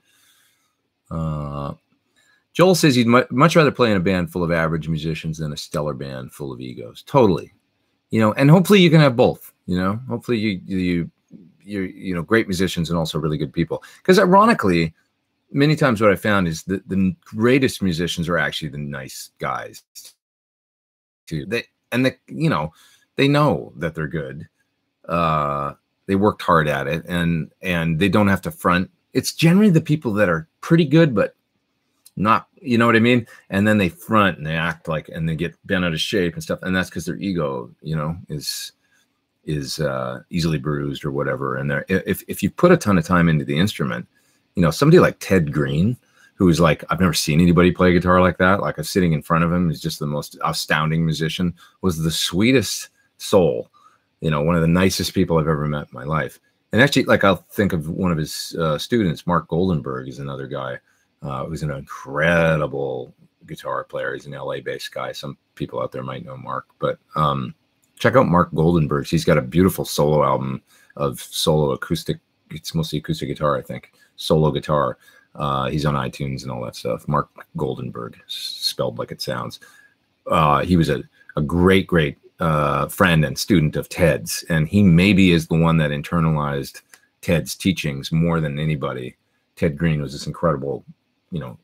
Joel says he'd much rather play in a band full of average musicians than a stellar band full of egos. Totally. You know, and hopefully you can have both, you know. Hopefully you're great musicians and also really good people. Because ironically, many times what I found is that the greatest musicians are actually the nice guys too. They know that they're good. They worked hard at it, and they don't have to front. It's generally the people that are pretty good, but not, you know what I mean? And then they front and they act like, and they get bent out of shape and stuff. And that's because their ego, you know, is easily bruised or whatever. And if you put a ton of time into the instrument, you know, somebody like Ted Green, who is like, I've never seen anybody play guitar like that. Like, I'm sitting in front of him. He's just the most astounding musician, was the sweetest soul, you know, one of the nicest people I've ever met in my life. And actually, like, I'll think of one of his students, Mark Goldenberg, is another guy who's an incredible guitar player. He's an LA-based guy. Some people out there might know Mark, but check out Mark Goldenberg's. He's got a beautiful solo album of solo acoustic. It's mostly acoustic guitar, I think. Solo guitar. He's on iTunes and all that stuff. Mark Goldenberg, spelled like it sounds. He was a great friend and student of Ted's, and he maybe is the one that internalized Ted's teachings more than anybody. Ted Green was this incredible, you know,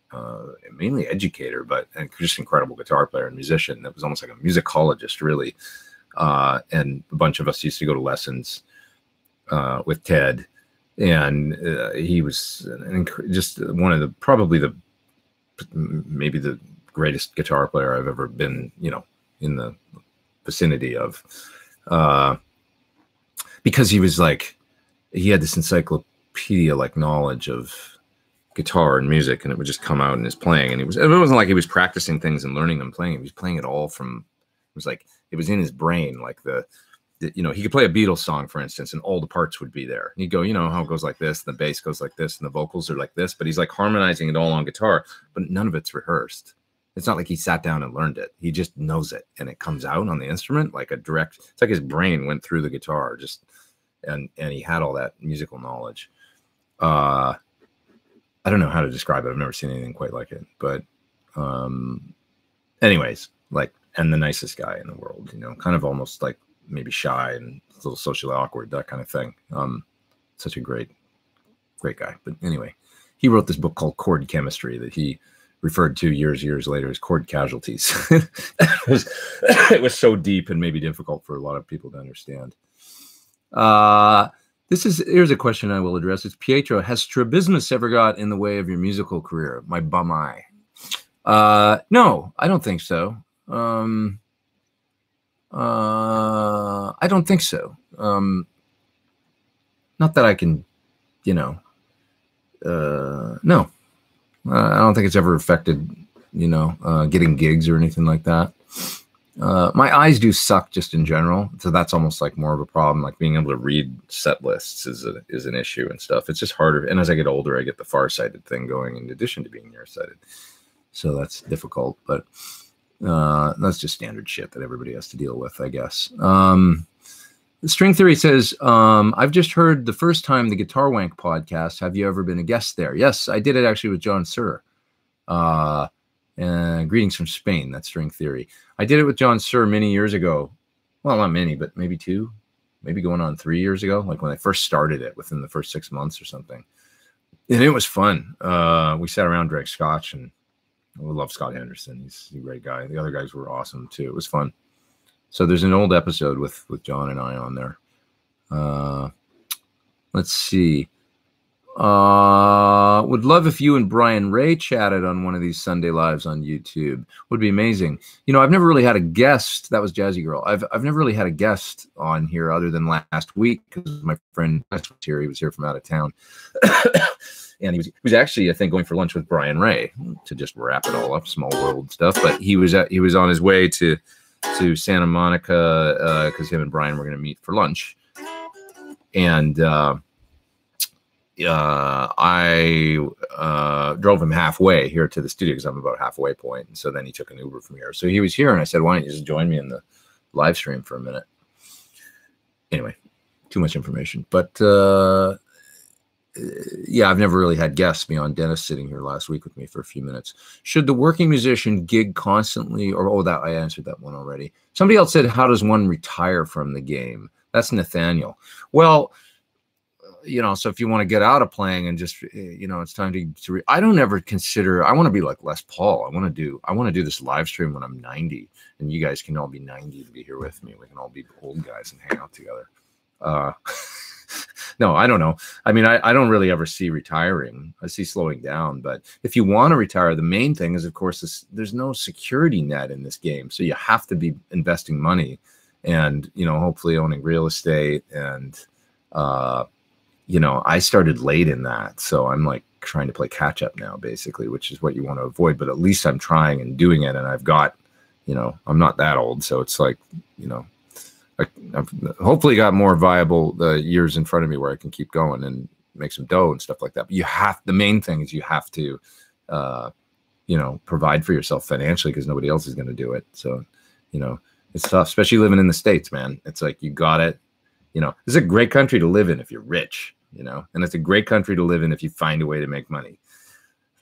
mainly educator, but just incredible guitar player and musician that was almost like a musicologist, really. And a bunch of us used to go to lessons with Ted, and he was just one of maybe the greatest guitar player I've ever been, you know, in the vicinity of, because he was like, he had this encyclopedia-like knowledge of guitar and music, and it would just come out in his playing. And it wasn't like he was practicing things and learning them playing. He was playing it all from, it was like, it was in his brain. Like you know, he could play a Beatles song, for instance, and all the parts would be there. And he'd go, you know, how it goes like this, the bass goes like this, and the vocals are like this, but he's like harmonizing it all on guitar, but none of it's rehearsed. It's not like he sat down and learned it. He just knows it, and it comes out on the instrument like a direct, it's like his brain went through the guitar just, and he had all that musical knowledge. I don't know how to describe it. I've never seen anything quite like it, but anyways, like, and the nicest guy in the world, you know, kind of almost like maybe shy and a little socially awkward, that kind of thing. Such a great guy. But anyway, he wrote this book called Chord Chemistry that he referred to years later as Chord Casualties. It was so deep and maybe difficult for a lot of people to understand. Here's a question I will address. It's Pietro. Has strabismus ever got in the way of your musical career? My bum eye. No, I don't think so. I don't think so. Not that I can, you know, no. I don't think it's ever affected, you know, getting gigs or anything like that. My eyes do suck just in general, so that's almost like more of a problem. Like being able to read set lists is an issue and stuff. It's just harder. And as I get older, I get the farsighted thing going in addition to being nearsighted. So that's difficult. But That's just standard shit that everybody has to deal with, I guess. String Theory says, I've just heard the first time the Guitar Wank podcast. Have you ever been a guest there? Yes, I did it actually with John Suhr. Greetings from Spain. That's String Theory. I did it with John Suhr many years ago. Well, not many, but maybe 2, maybe going on 3 years ago, like when I first started it, within the first 6 months or something. And it was fun. We sat around, drank scotch, and we love Scott Henderson. He's a great guy. The other guys were awesome too. It was fun. So there's an old episode with John and I on there. Let's see. Would love if you and Brian Ray chatted on one of these Sunday lives on YouTube. Would be amazing. You know, I've never really had a guest. That was Jazzy Girl. I've never really had a guest on here other than last week because my friend was here. He was here from out of town. And he was actually, I think, going for lunch with Brian Ray to just wrap it all up, small world stuff. But he was on his way to Santa Monica because him and Brian were going to meet for lunch. And I drove him halfway here to the studio because I'm about halfway point. And so then he took an Uber from here. So he was here, and I said, why don't you just join me in the live stream for a minute? Anyway, too much information. But yeah, I've never really had guests beyond Dennis sitting here last week with me for a few minutes. Should the working musician gig constantly, or that I answered that one already. Somebody else said, how does one retire from the game? That's Nathaniel. Well, you know, so if you want to get out of playing and just, you know, it's time to I don't ever consider, I want to be like Les Paul. I want to do this live stream when I'm 90, and you guys can all be 90 to be here with me. We can all be old guys and hang out together. No, I don't know. I mean, I don't really ever see retiring. I see slowing down. But if you want to retire, the main thing is, of course, there's no security net in this game. So you have to be investing money and, you know, hopefully owning real estate. And, you know, I started late in that. So I'm like trying to play catch up now, basically, which is what you want to avoid. But at least I'm trying and doing it. And I've got, you know, I'm not that old. So it's like, you know, I've hopefully got more viable years in front of me where I can keep going and make some dough and stuff like that. But the main thing is you have to, you know, provide for yourself financially because nobody else is going to do it. So, you know, it's tough, especially living in the States, man. It's like, you got it. You know, this is a great country to live in if you're rich, you know, and it's a great country to live in if you find a way to make money.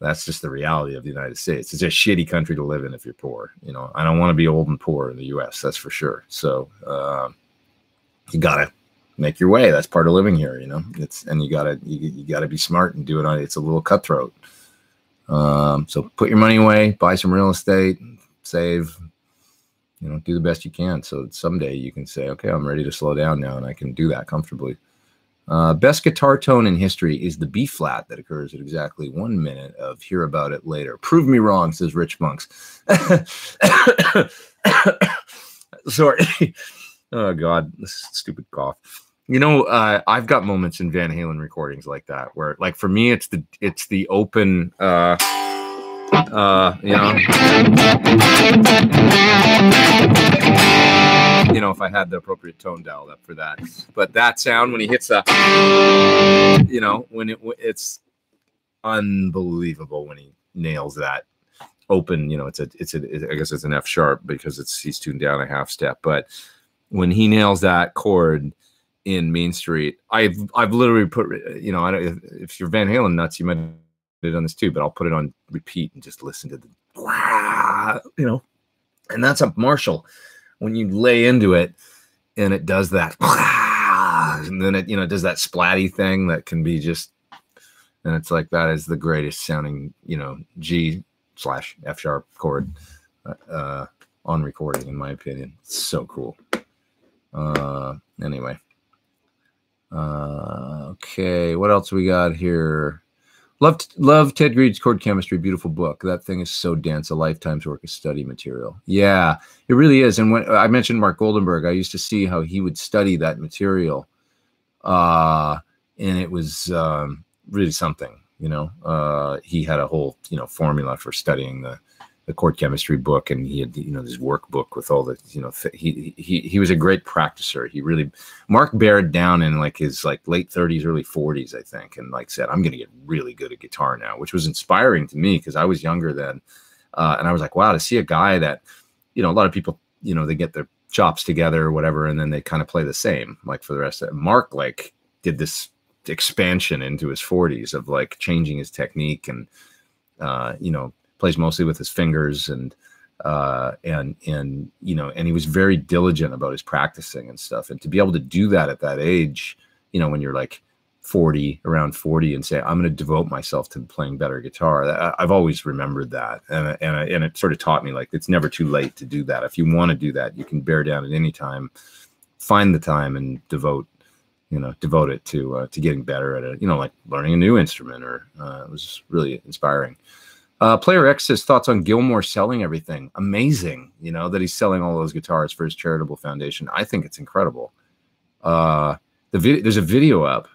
That's just the reality of the United States. It's a shitty country to live in if you're poor. You know, I don't want to be old and poor in the U.S. That's for sure. So you gotta make your way. That's part of living here. You know, and you gotta be smart and do it on. It's a little cutthroat. So put your money away, buy some real estate, save. You know, do the best you can. So someday you can say, okay, I'm ready to slow down now, and I can do that comfortably. Best guitar tone in history is the B flat that occurs at exactly 1 minute of Hear About It Later. Prove me wrong, says Rich Monks. Sorry. Oh God, this stupid cough. You know, I've got moments in Van Halen recordings like that where, like, for me, it's the open, you know, if I had the appropriate tone dialed up for that. But that sound when he hits a, you know, when it's unbelievable when he nails that open, you know, I guess it's an F sharp because he's tuned down a half step. But when he nails that chord in Main Street, I've literally put, you know, if you're Van Halen nuts, you might have done this too, but I'll put it on repeat and just listen to the, you know, and that's a Marshall. When you lay into it and it does that, and then it, you know, does that splatty thing that can be just, and it's like, that is the greatest sounding, you know, G/F sharp chord on recording, in my opinion. It's so cool. Anyway. Okay. What else we got here? Love Ted Greed's Chord Chemistry. Beautiful book. That thing is so dense. A lifetime's work of study material. Yeah, it really is. And when I mentioned Mark Goldenberg, I used to see how he would study that material. And it was really something, you know. He had a whole, you know, formula for studying the chord chemistry book, and he had, you know, this workbook with all the, you know, he was a great practicer. He really, Mark bared down in like his late 30s, early 40s, I think, and like said, I'm going to get really good at guitar now, which was inspiring to me because I was younger then, and I was like, wow, to see a guy that you know, a lot of people, you know, they get their chops together or whatever, and then they kind of play the same, like for the rest of it. Mark like did this expansion into his 40s of like changing his technique, and you know, plays mostly with his fingers, and you know, and he was very diligent about his practicing and stuff. And to be able to do that at that age, you know, when you're like 40, around 40, and say, I'm going to devote myself to playing better guitar. I've always remembered that. And it sort of taught me, like, it's never too late to do that. If you want to do that, you can bear down at any time, find the time and devote it to getting better at it, you know, like learning a new instrument, or it was really inspiring. Player X says, thoughts on Gilmour selling everything. Amazing, you know, that he's selling all those guitars for his charitable foundation. I think it's incredible. There's a video up,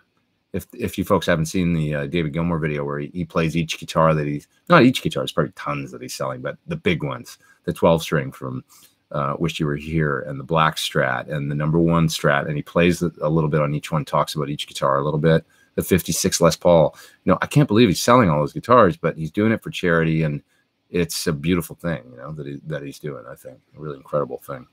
if you folks haven't seen the David Gilmour video, where he plays each guitar that he's, not each guitar, it's probably tons that he's selling, but the big ones, the 12 string from Wish You Were Here, and the black Strat, and the #1 Strat, and he plays a little bit on each one, talks about each guitar a little bit. The 56 Les Paul, you know, I can't believe he's selling all those guitars, but he's doing it for charity, and it's a beautiful thing, you know, that he's doing. I think a really incredible thing.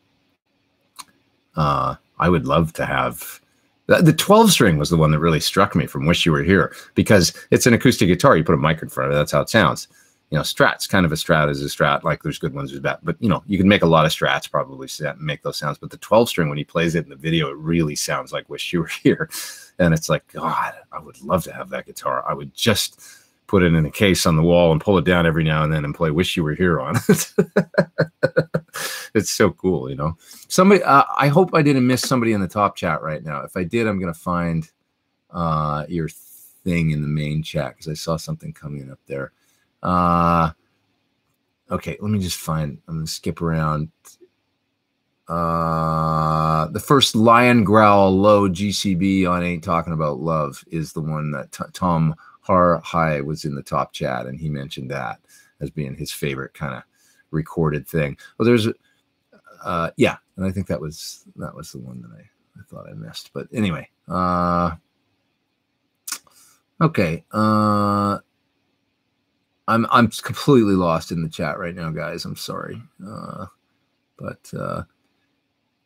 I would love to have the 12 string was the one that really struck me from Wish You Were Here, because it's an acoustic guitar. You put a mic in front of it, that's how it sounds. You know, Strat's kind of a Strat is a Strat. Like, there's good ones, there's bad, but you know, you can make a lot of Strats probably make those sounds. But the 12 string, when he plays it in the video, it really sounds like Wish You Were Here. And it's like, God, I would love to have that guitar. I would just put it in a case on the wall and pull it down every now and then and play Wish You Were Here on it. It's so cool, you know. Somebody, I hope I didn't miss somebody in the top chat right now. If I did, I'm going to find your thing in the main chat, because I saw something coming up there. Okay, let me just find, I'm going to skip around. The first Lion Growl low GCB on Ain't Talking About Love is the one that Tom High was in the top chat, and he mentioned that as being his favorite kind of recorded thing. Well, there's yeah, and I think that was the one that I thought I missed. But anyway, okay, I'm completely lost in the chat right now, guys. I'm sorry, but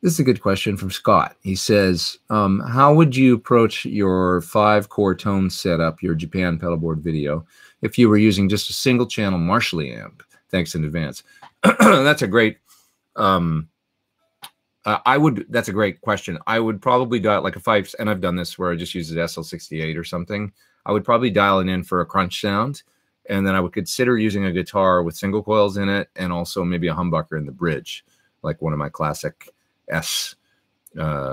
this is a good question from Scott. He says, how would you approach your 5-core tone setup, your Japan pedalboard video, if you were using just a single channel Marshall amp? Thanks in advance. That's a great, that's a great question. I would probably dial like and I've done this where I just use an SL68 or something. I would probably dial it in for a crunch sound. And then I would consider using a guitar with single coils in it, and also maybe a humbucker in the bridge, like one of my classic S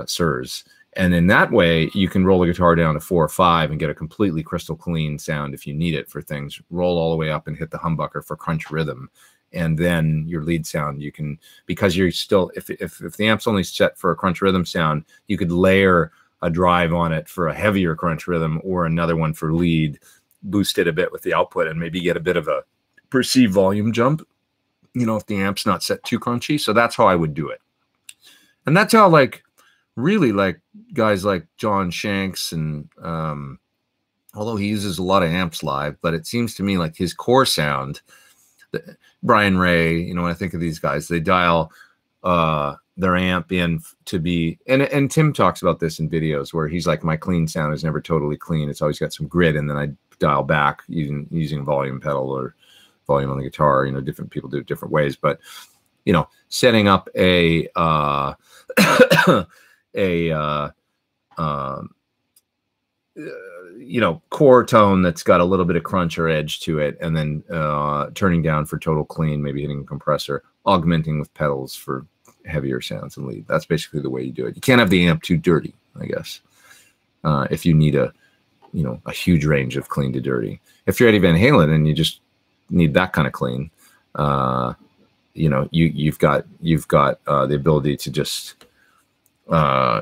Sirs. And in that way, you can roll the guitar down to 4 or 5 and get a completely crystal clean sound if you need it for things. Roll all the way up and hit the humbucker for crunch rhythm. And then your lead sound, you can, because you're still, if the amp's only set for a crunch rhythm sound, you could layer a drive on it for a heavier crunch rhythm, or another one for lead, boost it a bit with the output, and maybe get a bit of a perceived volume jump, you know, if the amp's not set too crunchy. So that's how I would do it. And that's how, like, really, like, guys like John Shanks, and although he uses a lot of amps live, but it seems to me like his core sound, Brian Ray, you know, when I think of these guys, they dial their amp in to be, and Tim talks about this in videos where he's like, my clean sound is never totally clean. It's always got some grit, and then I dial back using volume pedal or volume on the guitar. You know, different people do it different ways, but you know, setting up a you know, core tone that's got a little bit of crunch or edge to it, and then turning down for total clean, maybe hitting a compressor, augmenting with pedals for heavier sounds and lead. That's basically the way you do it. You can't have the amp too dirty, I guess, if you need a huge range of clean to dirty. If you're Eddie Van Halen and you just need that kind of clean, you know, you've got the ability to just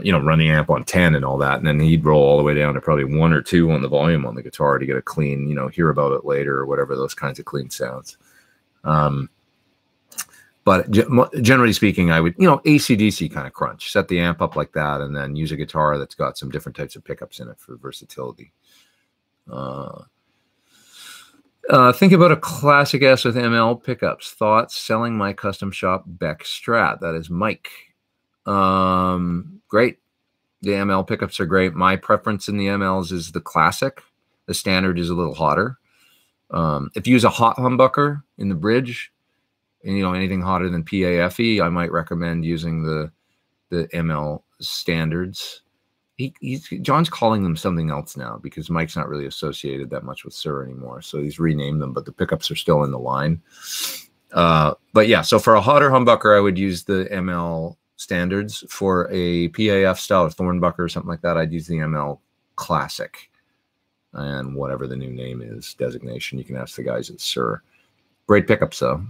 you know, run the amp on 10 and all that, and then he'd roll all the way down to probably 1 or 2 on the volume on the guitar to get a clean, you know, hear about it later or whatever, those kinds of clean sounds. But generally speaking, I would, you know, AC/DC kind of crunch, set the amp up like that, and then use a guitar that's got some different types of pickups in it for versatility. Think about a classic S with ML pickups. Thoughts? Selling my custom shop Beck Strat. That is Mike. Great. The ML pickups are great. My preference in the MLs is the classic. The standard is a little hotter. If you use a hot humbucker in the bridge, and anything hotter than PAFE, I might recommend using the ML standards. John's calling them something else now because Mike's not really associated that much with Sir anymore, so he's renamed them, but the pickups are still in the line. But yeah, so for a hotter humbucker, I would use the ML standards. For a PAF style or Thornbucker or something like that, I'd use the ML Classic, and whatever the new name is, designation, you can ask the guys at Sir. Great pickups though.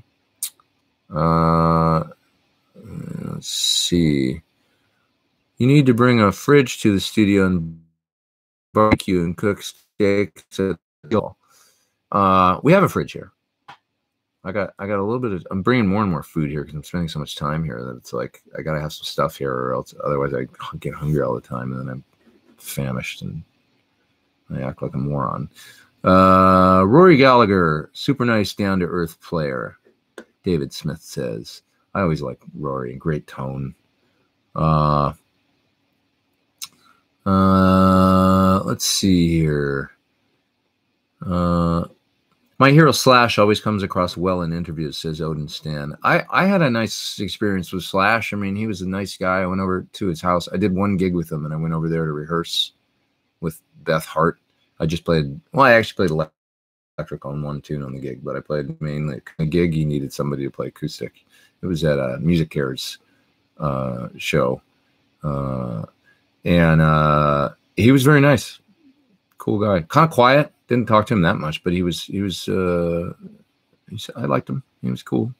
Let's see. You need to bring a fridge to the studio and barbecue and cook steaks at the we have a fridge here. I got a little bit of, I'm bringing more and more food here because I'm spending so much time here that it's like I gotta have some stuff here, or else otherwise I get hungry all the time and then I'm famished and I act like a moron. Rory Gallagher, super nice, down to earth player. David Smith says, I always like Rory, great tone. Let's see here. My hero Slash always comes across well in interviews, says Odin Stan. I had a nice experience with Slash. I mean, he was a nice guy. I went over to his house. I did one gig with him, and I went over there to rehearse with Beth Hart. I actually played electric on one tune on the gig, but I played mainly a gig. He needed somebody to play acoustic. It was at a Music Cares show. And he was very nice, cool guy, kind of quiet. Didn't talk to him that much, but I liked him. He was cool.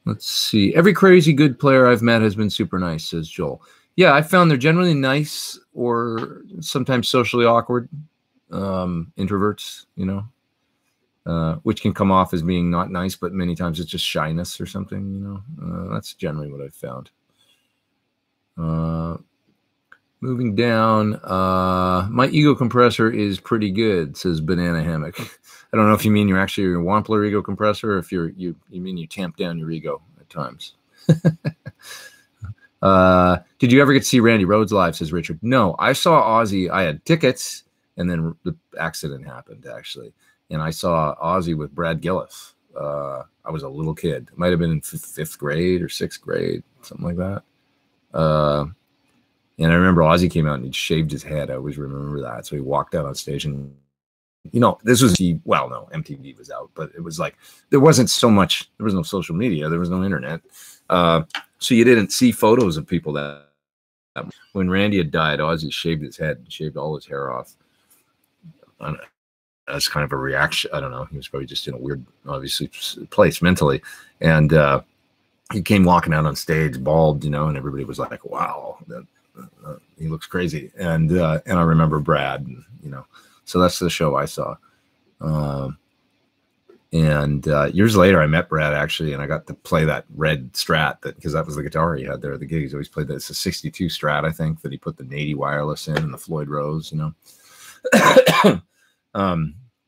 Let's see. Every crazy good player I've met has been super nice, says Joel. Yeah, I found they're generally nice or sometimes socially awkward introverts, which can come off as being not nice, but many times it's just shyness or something, that's generally what I've found. Moving down, my ego compressor is pretty good, says Banana Hammock. I don't know if you mean you're actually your Wampler ego compressor, or if you mean you tamp down your ego at times. Did you ever get to see Randy Rhoads live, says Richard? No, I saw Ozzy. I had tickets, and then the accident happened, actually. And I saw Ozzy with Brad Gillis. I was a little kid. It might have been in fifth grade or sixth grade, something like that. And I remember Ozzy came out and he shaved his head. I always remember that. So he walked out on stage and, this was, MTV was out, but it was like, there wasn't so much, there was no social media. There was no internet. So you didn't see photos of people that when Randy had died, Ozzy shaved his head and shaved all his hair off. As kind of a reaction. I don't know. He was probably just in a weird, obviously, place mentally. And he came walking out on stage bald, and everybody was like, wow, he looks crazy. And I remember Brad, so that's the show I saw. And years later, I met Brad, actually, and I got to play that red Strat, because that was the guitar he had there at the gig. He's always played that. It's a 62 Strat, I think, that he put the Nady wireless in and the Floyd Rose,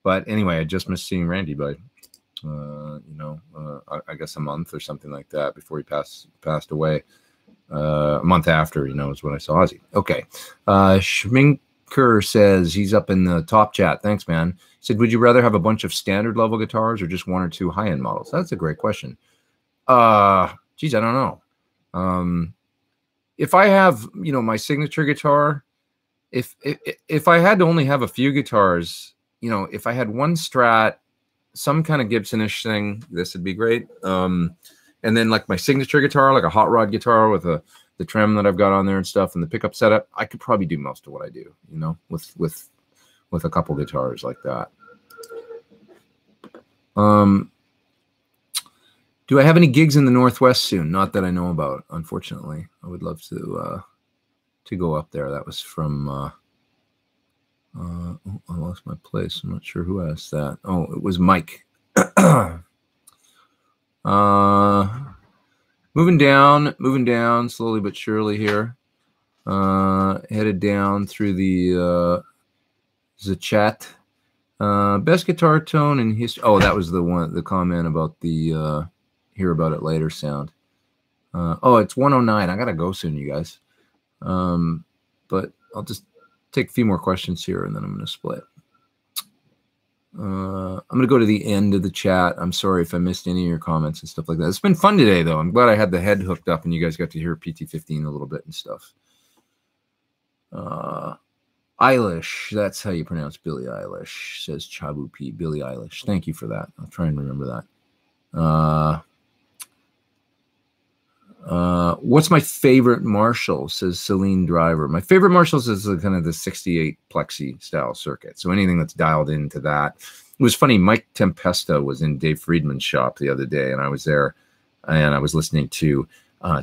But anyway, I just missed seeing Randy by, I guess a month or something like that before he passed away. A month after, is when I saw Ozzy. Okay. Schminker says he's up in the top chat. Thanks, man. He said, would you rather have a bunch of standard level guitars or just one or two high-end models? That's a great question. Geez, I don't know. If I have, my signature guitar, if I had to only have a few guitars, if I had one Strat, some kind of Gibson-ish thing, this would be great. And then like my signature guitar, like a hot rod guitar with the trem that I've got on there and stuff, and the pickup setup, I could probably do most of what I do, with a couple guitars like that. Do I have any gigs in the Northwest soon? Not that I know about, unfortunately. I would love to go up there. That was from oh, I lost my place. I'm not sure who asked that. Oh, it was Mike. Moving down slowly but surely here. Headed down through the chat. Best guitar tone in history. Oh, that was the comment about the hear about it later sound. Oh, it's 109. I gotta go soon, you guys. But I'll just take a few more questions here, and then I'm gonna split. I'm gonna go to the end of the chat. I'm sorry if I missed any of your comments and stuff like that. It's been fun today, though. I'm glad I had the head hooked up, and you guys got to hear PT15 a little bit and stuff. Eilish, that's how you pronounce Billie Eilish, says Chabu P. Billie Eilish. Thank you for that. I'll try and remember that. What's my favorite Marshall, says Celine Driver. My favorite Marshalls is kind of the 68 plexi style circuit. So anything that's dialed into that. It was funny, Mike Tempesta was in Dave Friedman's shop the other day, and I was there, and I was listening to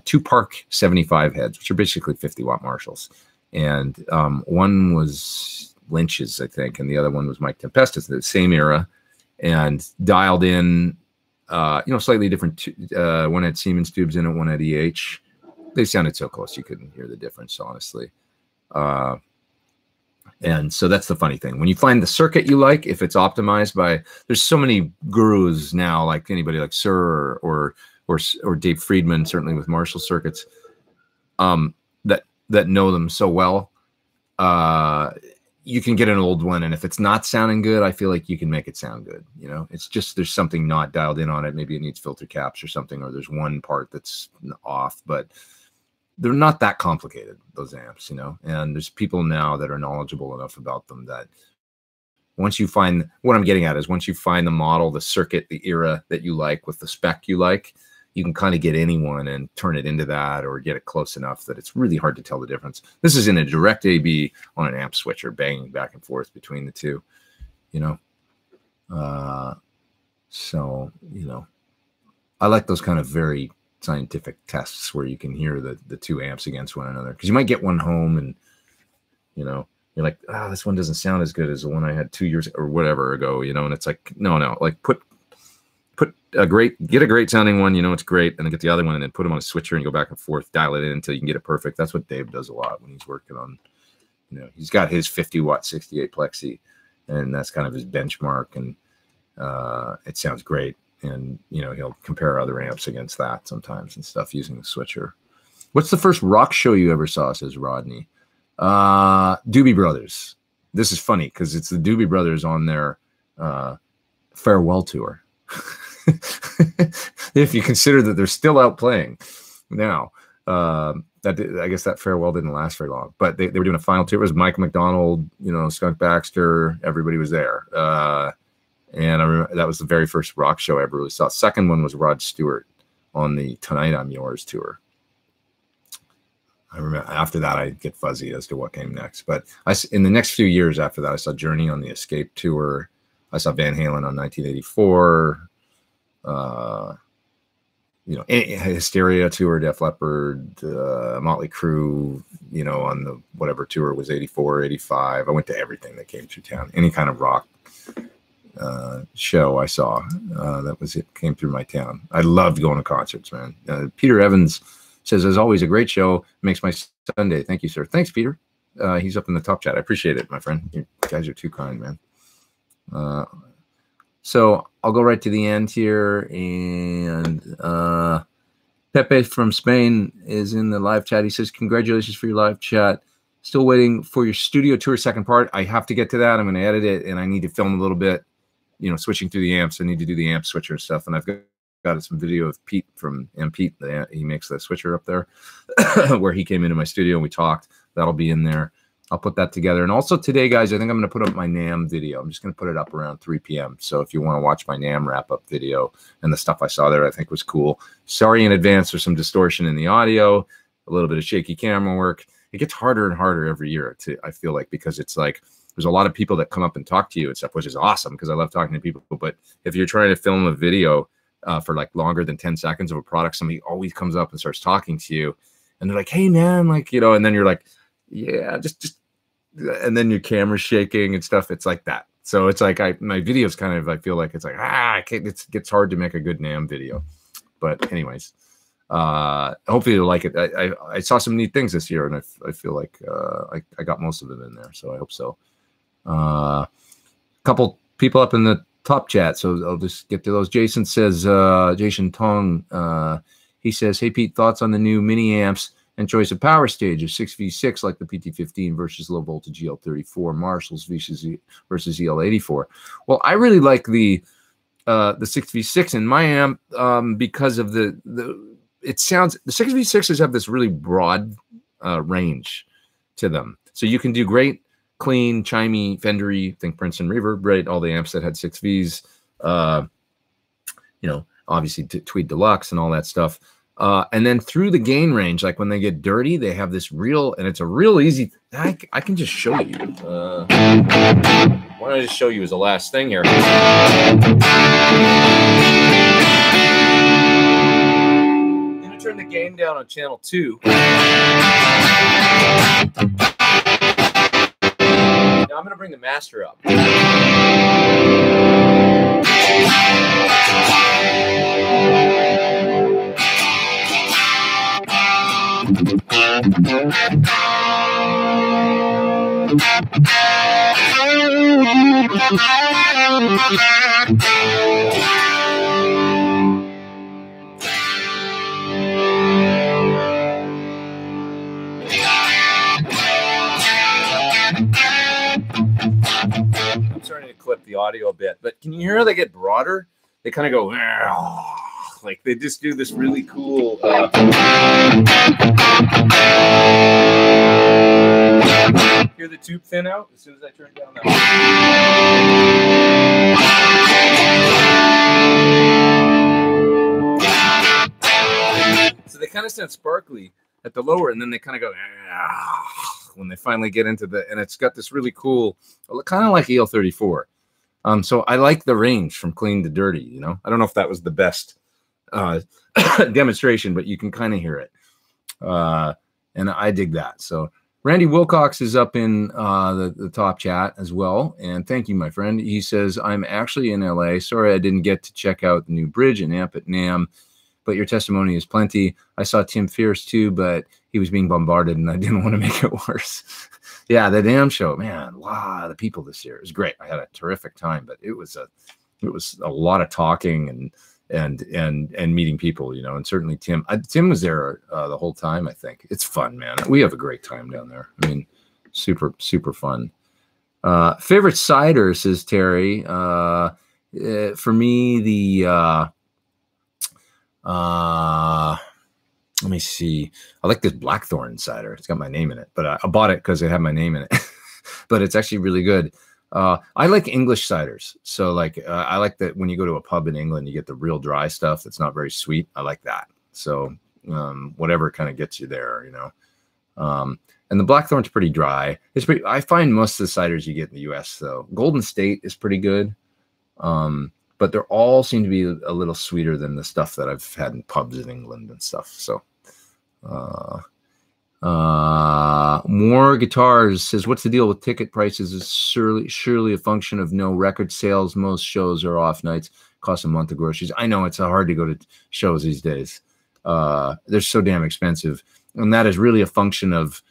two Park 75 heads, which are basically 50-watt Marshalls. And one was Lynch's, I think, and the other one was Mike Tempesta's, the same era, and dialed in, slightly different. One had Siemens tubes in it, one had EH. They sounded so close you couldn't hear the difference, honestly. And so that's the funny thing. When you find the circuit you like, if it's optimized by, there's so many gurus now, like anybody like Sir or Dave Friedman, certainly with Marshall circuits, that know them so well. You can get an old one, and if it's not sounding good, I feel like you can make it sound good. You know, it's just there's something not dialed in on it. Maybe it needs filter caps or something, or there's one part that's off, but they're not that complicated, those amps, you know. And there's people now that are knowledgeable enough about them that once you find, what I'm getting at is once you find the model, the circuit, the era that you like with the spec you like, you can kind of get anyone and turn it into that or get it close enough that it's really hard to tell the difference. This is in a direct AB on an amp switcher, banging back and forth between the two, you know. So, you know, I like those kind of very scientific tests where you can hear the two amps against one another, because you might get one home and, you know, you're like, this one doesn't sound as good as the one I had 2 years or whatever ago, you know. And it's like, no, like get a great sounding one, you know, it's great, and then get the other one and then put them on a switcher and go back and forth, dial it in until you can get it perfect. That's what Dave does a lot when he's working on, you know, he's got his 50-watt 68 plexi, and that's kind of his benchmark, and it sounds great. And, you know, he'll compare other amps against that sometimes and stuff using the switcher. What's the first rock show you ever saw, says Rodney? Doobie Brothers. This is funny because it's the Doobie Brothers on their farewell tour. If you consider that they're still out playing now, I guess that farewell didn't last very long, but they were doing a final tour. It was Mike McDonald, you know, Skunk Baxter, everybody was there. And I remember that was the very first rock show I ever really saw. Second one was Rod Stewart on the Tonight I'm Yours tour. I remember after that, I get fuzzy as to what came next. But in the next few years after that, I saw Journey on the Escape tour. I saw Van Halen on 1984. You know, Hysteria tour, Def Leppard, Motley Crue, you know, on the whatever tour was 84, 85. I went to everything that came through town. Any kind of rock show I saw came through my town. I loved going to concerts, man. Peter Evans says, as always, a great show. Makes my Sunday. Thank you, sir. Thanks, Peter. He's up in the top chat. I appreciate it, my friend. You guys are too kind, man. So I'll go right to the end here. And Pepe from Spain is in the live chat. He says, congratulations for your live chat. Still waiting for your studio tour second part. I have to get to that. I'm going to edit it, and I need to film a little bit, you know, switching through the amps. I need to do the amp switcher and stuff. And I've got some video of Pete from Pete. He makes the switcher up there where he came into my studio and we talked. That'll be in there. I'll put that together. And also today, guys, I think I'm going to put up my NAMM video. I'm just going to put it up around 3 p.m. So if you want to watch my NAMM wrap-up video and the stuff I saw there I think was cool. Sorry in advance for some distortion in the audio, a little bit of shaky camera work. It gets harder and harder every year, I feel like, because it's like there's a lot of people that come up and talk to you and stuff, which is awesome because I love talking to people. But if you're trying to film a video for like longer than 10 seconds of a product, somebody always comes up and starts talking to you. And they're like, hey, man, like, you know, and then you're like, yeah, just, and then your camera's shaking and stuff. It's like that. So it's like my videos kind of, I feel like it's like, it gets hard to make a good NAMM video. But anyways, hopefully you'll like it. I saw some neat things this year, and I feel like I got most of them in there. So I hope so. Couple people up in the top chat, so I'll just get to those. Jason says, Jason Tong, he says, hey, Pete, thoughts on the new mini amps and choice of power stages, 6v6 like the PT15 versus low voltage EL34, Marshalls versus EL84. Well, I really like the 6v6 in my amp because of the 6v6s have this really broad range to them. So you can do great, clean, chimey, Fendery, think Princeton Reverb, right? All the amps that had 6Vs, you know, obviously Tweed Deluxe and all that stuff. And then through the gain range, like when they get dirty, they have this real, and it's a real easy, I can just show you. Why don't I just show you as the last thing here? I'm going to turn the gain down on channel 2. Now I'm going to bring the master up. I'm starting to clip the audio a bit, but can you hear how they get broader? They kind of go like they just do this really cool hear the tube thin out as soon as I turn down that. So they kind of sound sparkly at the lower, and then they kind of go when they finally get into the, and it's got this really cool, kind of like EL34. So I like the range from clean to dirty, you know. I don't know if that was the best demonstration, but you can kind of hear it. And I dig that. So Randy Wilcox is up in the top chat as well. And thank you, my friend. He says, I'm actually in LA. Sorry I didn't get to check out the new bridge and amp at NAMM, but your testimony is plenty. I saw Tim Fierce too, but he was being bombarded and I didn't want to make it worse. Yeah, the NAMM show, man, wow, the people this year. It was great. I had a terrific time, but it was a lot of talking and meeting people, you know, and certainly Tim was there the whole time. I think it's fun, man. We have a great time down there. I mean, super fun. Favorite cider, says Terry. For me, the let me see. I like this Blackthorn cider. It's got my name in it, but I bought it because it had my name in it. But it's actually really good. I like English ciders. So like I like that when you go to a pub in England, you get the real dry stuff that's not very sweet. I like that. So whatever kind of gets you there, you know. And the Blackthorn's pretty dry. I find most of the ciders you get in the US though. Golden State is pretty good. But they all seem to be a little sweeter than the stuff that I've had in pubs in England and stuff. So More Guitars says, what's the deal with ticket prices? Is surely a function of no record sales. Most shows are off nights, cost a month of groceries. I know it's hard to go to shows these days. They're so damn expensive. And that is really a function of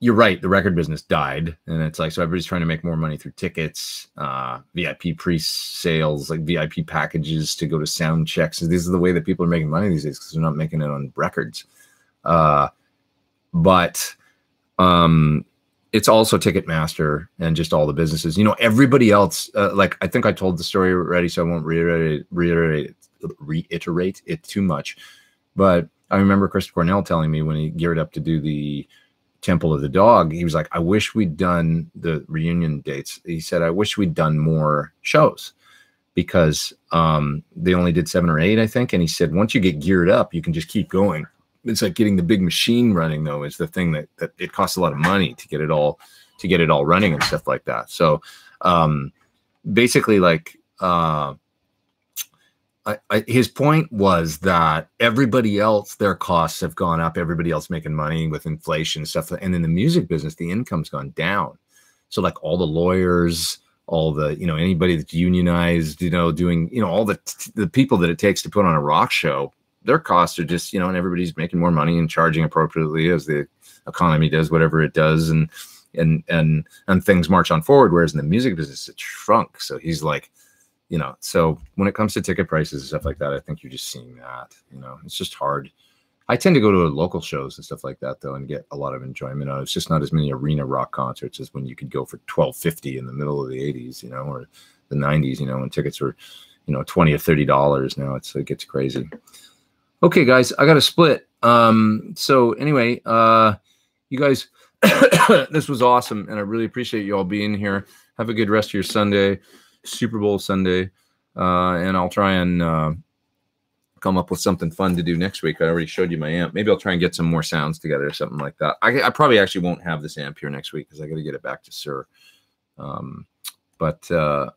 you're right, the record business died, and it's like, so everybody's trying to make more money through tickets, VIP pre-sales, like VIP packages to go to sound checks. So this is the way that people are making money these days because they're not making it on records. But it's also Ticketmaster and just all the businesses. You know, everybody else, like I think I told the story already, so I won't reiterate it too much. But I remember Chris Cornell telling me when he geared up to do the Temple of the Dog, he was like, I wish we'd done the reunion dates. He said, I wish we'd done more shows because they only did 7 or 8, I think. And he said, once you get geared up, you can just keep going. It's like getting the big machine running, though, is the thing that it costs a lot of money to get it all running and stuff like that. So basically, like his point was that everybody else, their costs have gone up. Everybody else making money with inflation and stuff. And in the music business, the income's gone down. So like all the lawyers, all the, you know, anybody that's unionized, you know, doing, you know, all the people that it takes to put on a rock show, their costs are just, you know, and everybody's making more money and charging appropriately as the economy does whatever it does. And and things march on forward. Whereas in the music business, it shrunk. So he's like, you know, so when it comes to ticket prices and stuff like that, I think you're just seeing that, you know, it's just hard. I tend to go to local shows and stuff like that though, and get a lot of enjoyment out of it. It's just not as many arena rock concerts as when you could go for $12.50 in the middle of the 80s, you know, or the 90s, you know, when tickets were, you know, $20 or $30. Now it gets crazy. Okay, guys, I got to split. So anyway, you guys, this was awesome, and I really appreciate you all being here. Have a good rest of your Sunday, Super Bowl Sunday, and I'll try and come up with something fun to do next week. I already showed you my amp. Maybe I'll try and get some more sounds together or something like that. I probably actually won't have this amp here next week because I got to get it back to Sir. But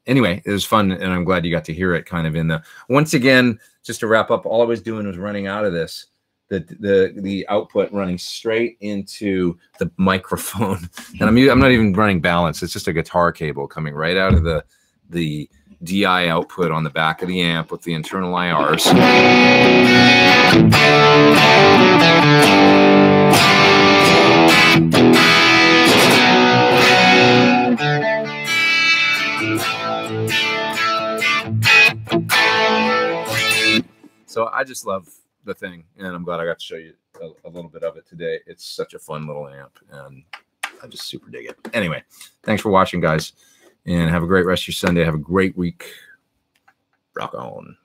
anyway, it was fun, and I'm glad you got to hear it kind of in the, once again, just to wrap up, all I was doing was running out of this, the output running straight into the microphone. And I'm not even running balance. It's just a guitar cable coming right out of the DI output on the back of the amp with the internal IRs. So I just love the thing, and I'm glad I got to show you a little bit of it today. It's such a fun little amp, and I just super dig it. Anyway, thanks for watching, guys, and have a great rest of your Sunday. Have a great week. Rock on.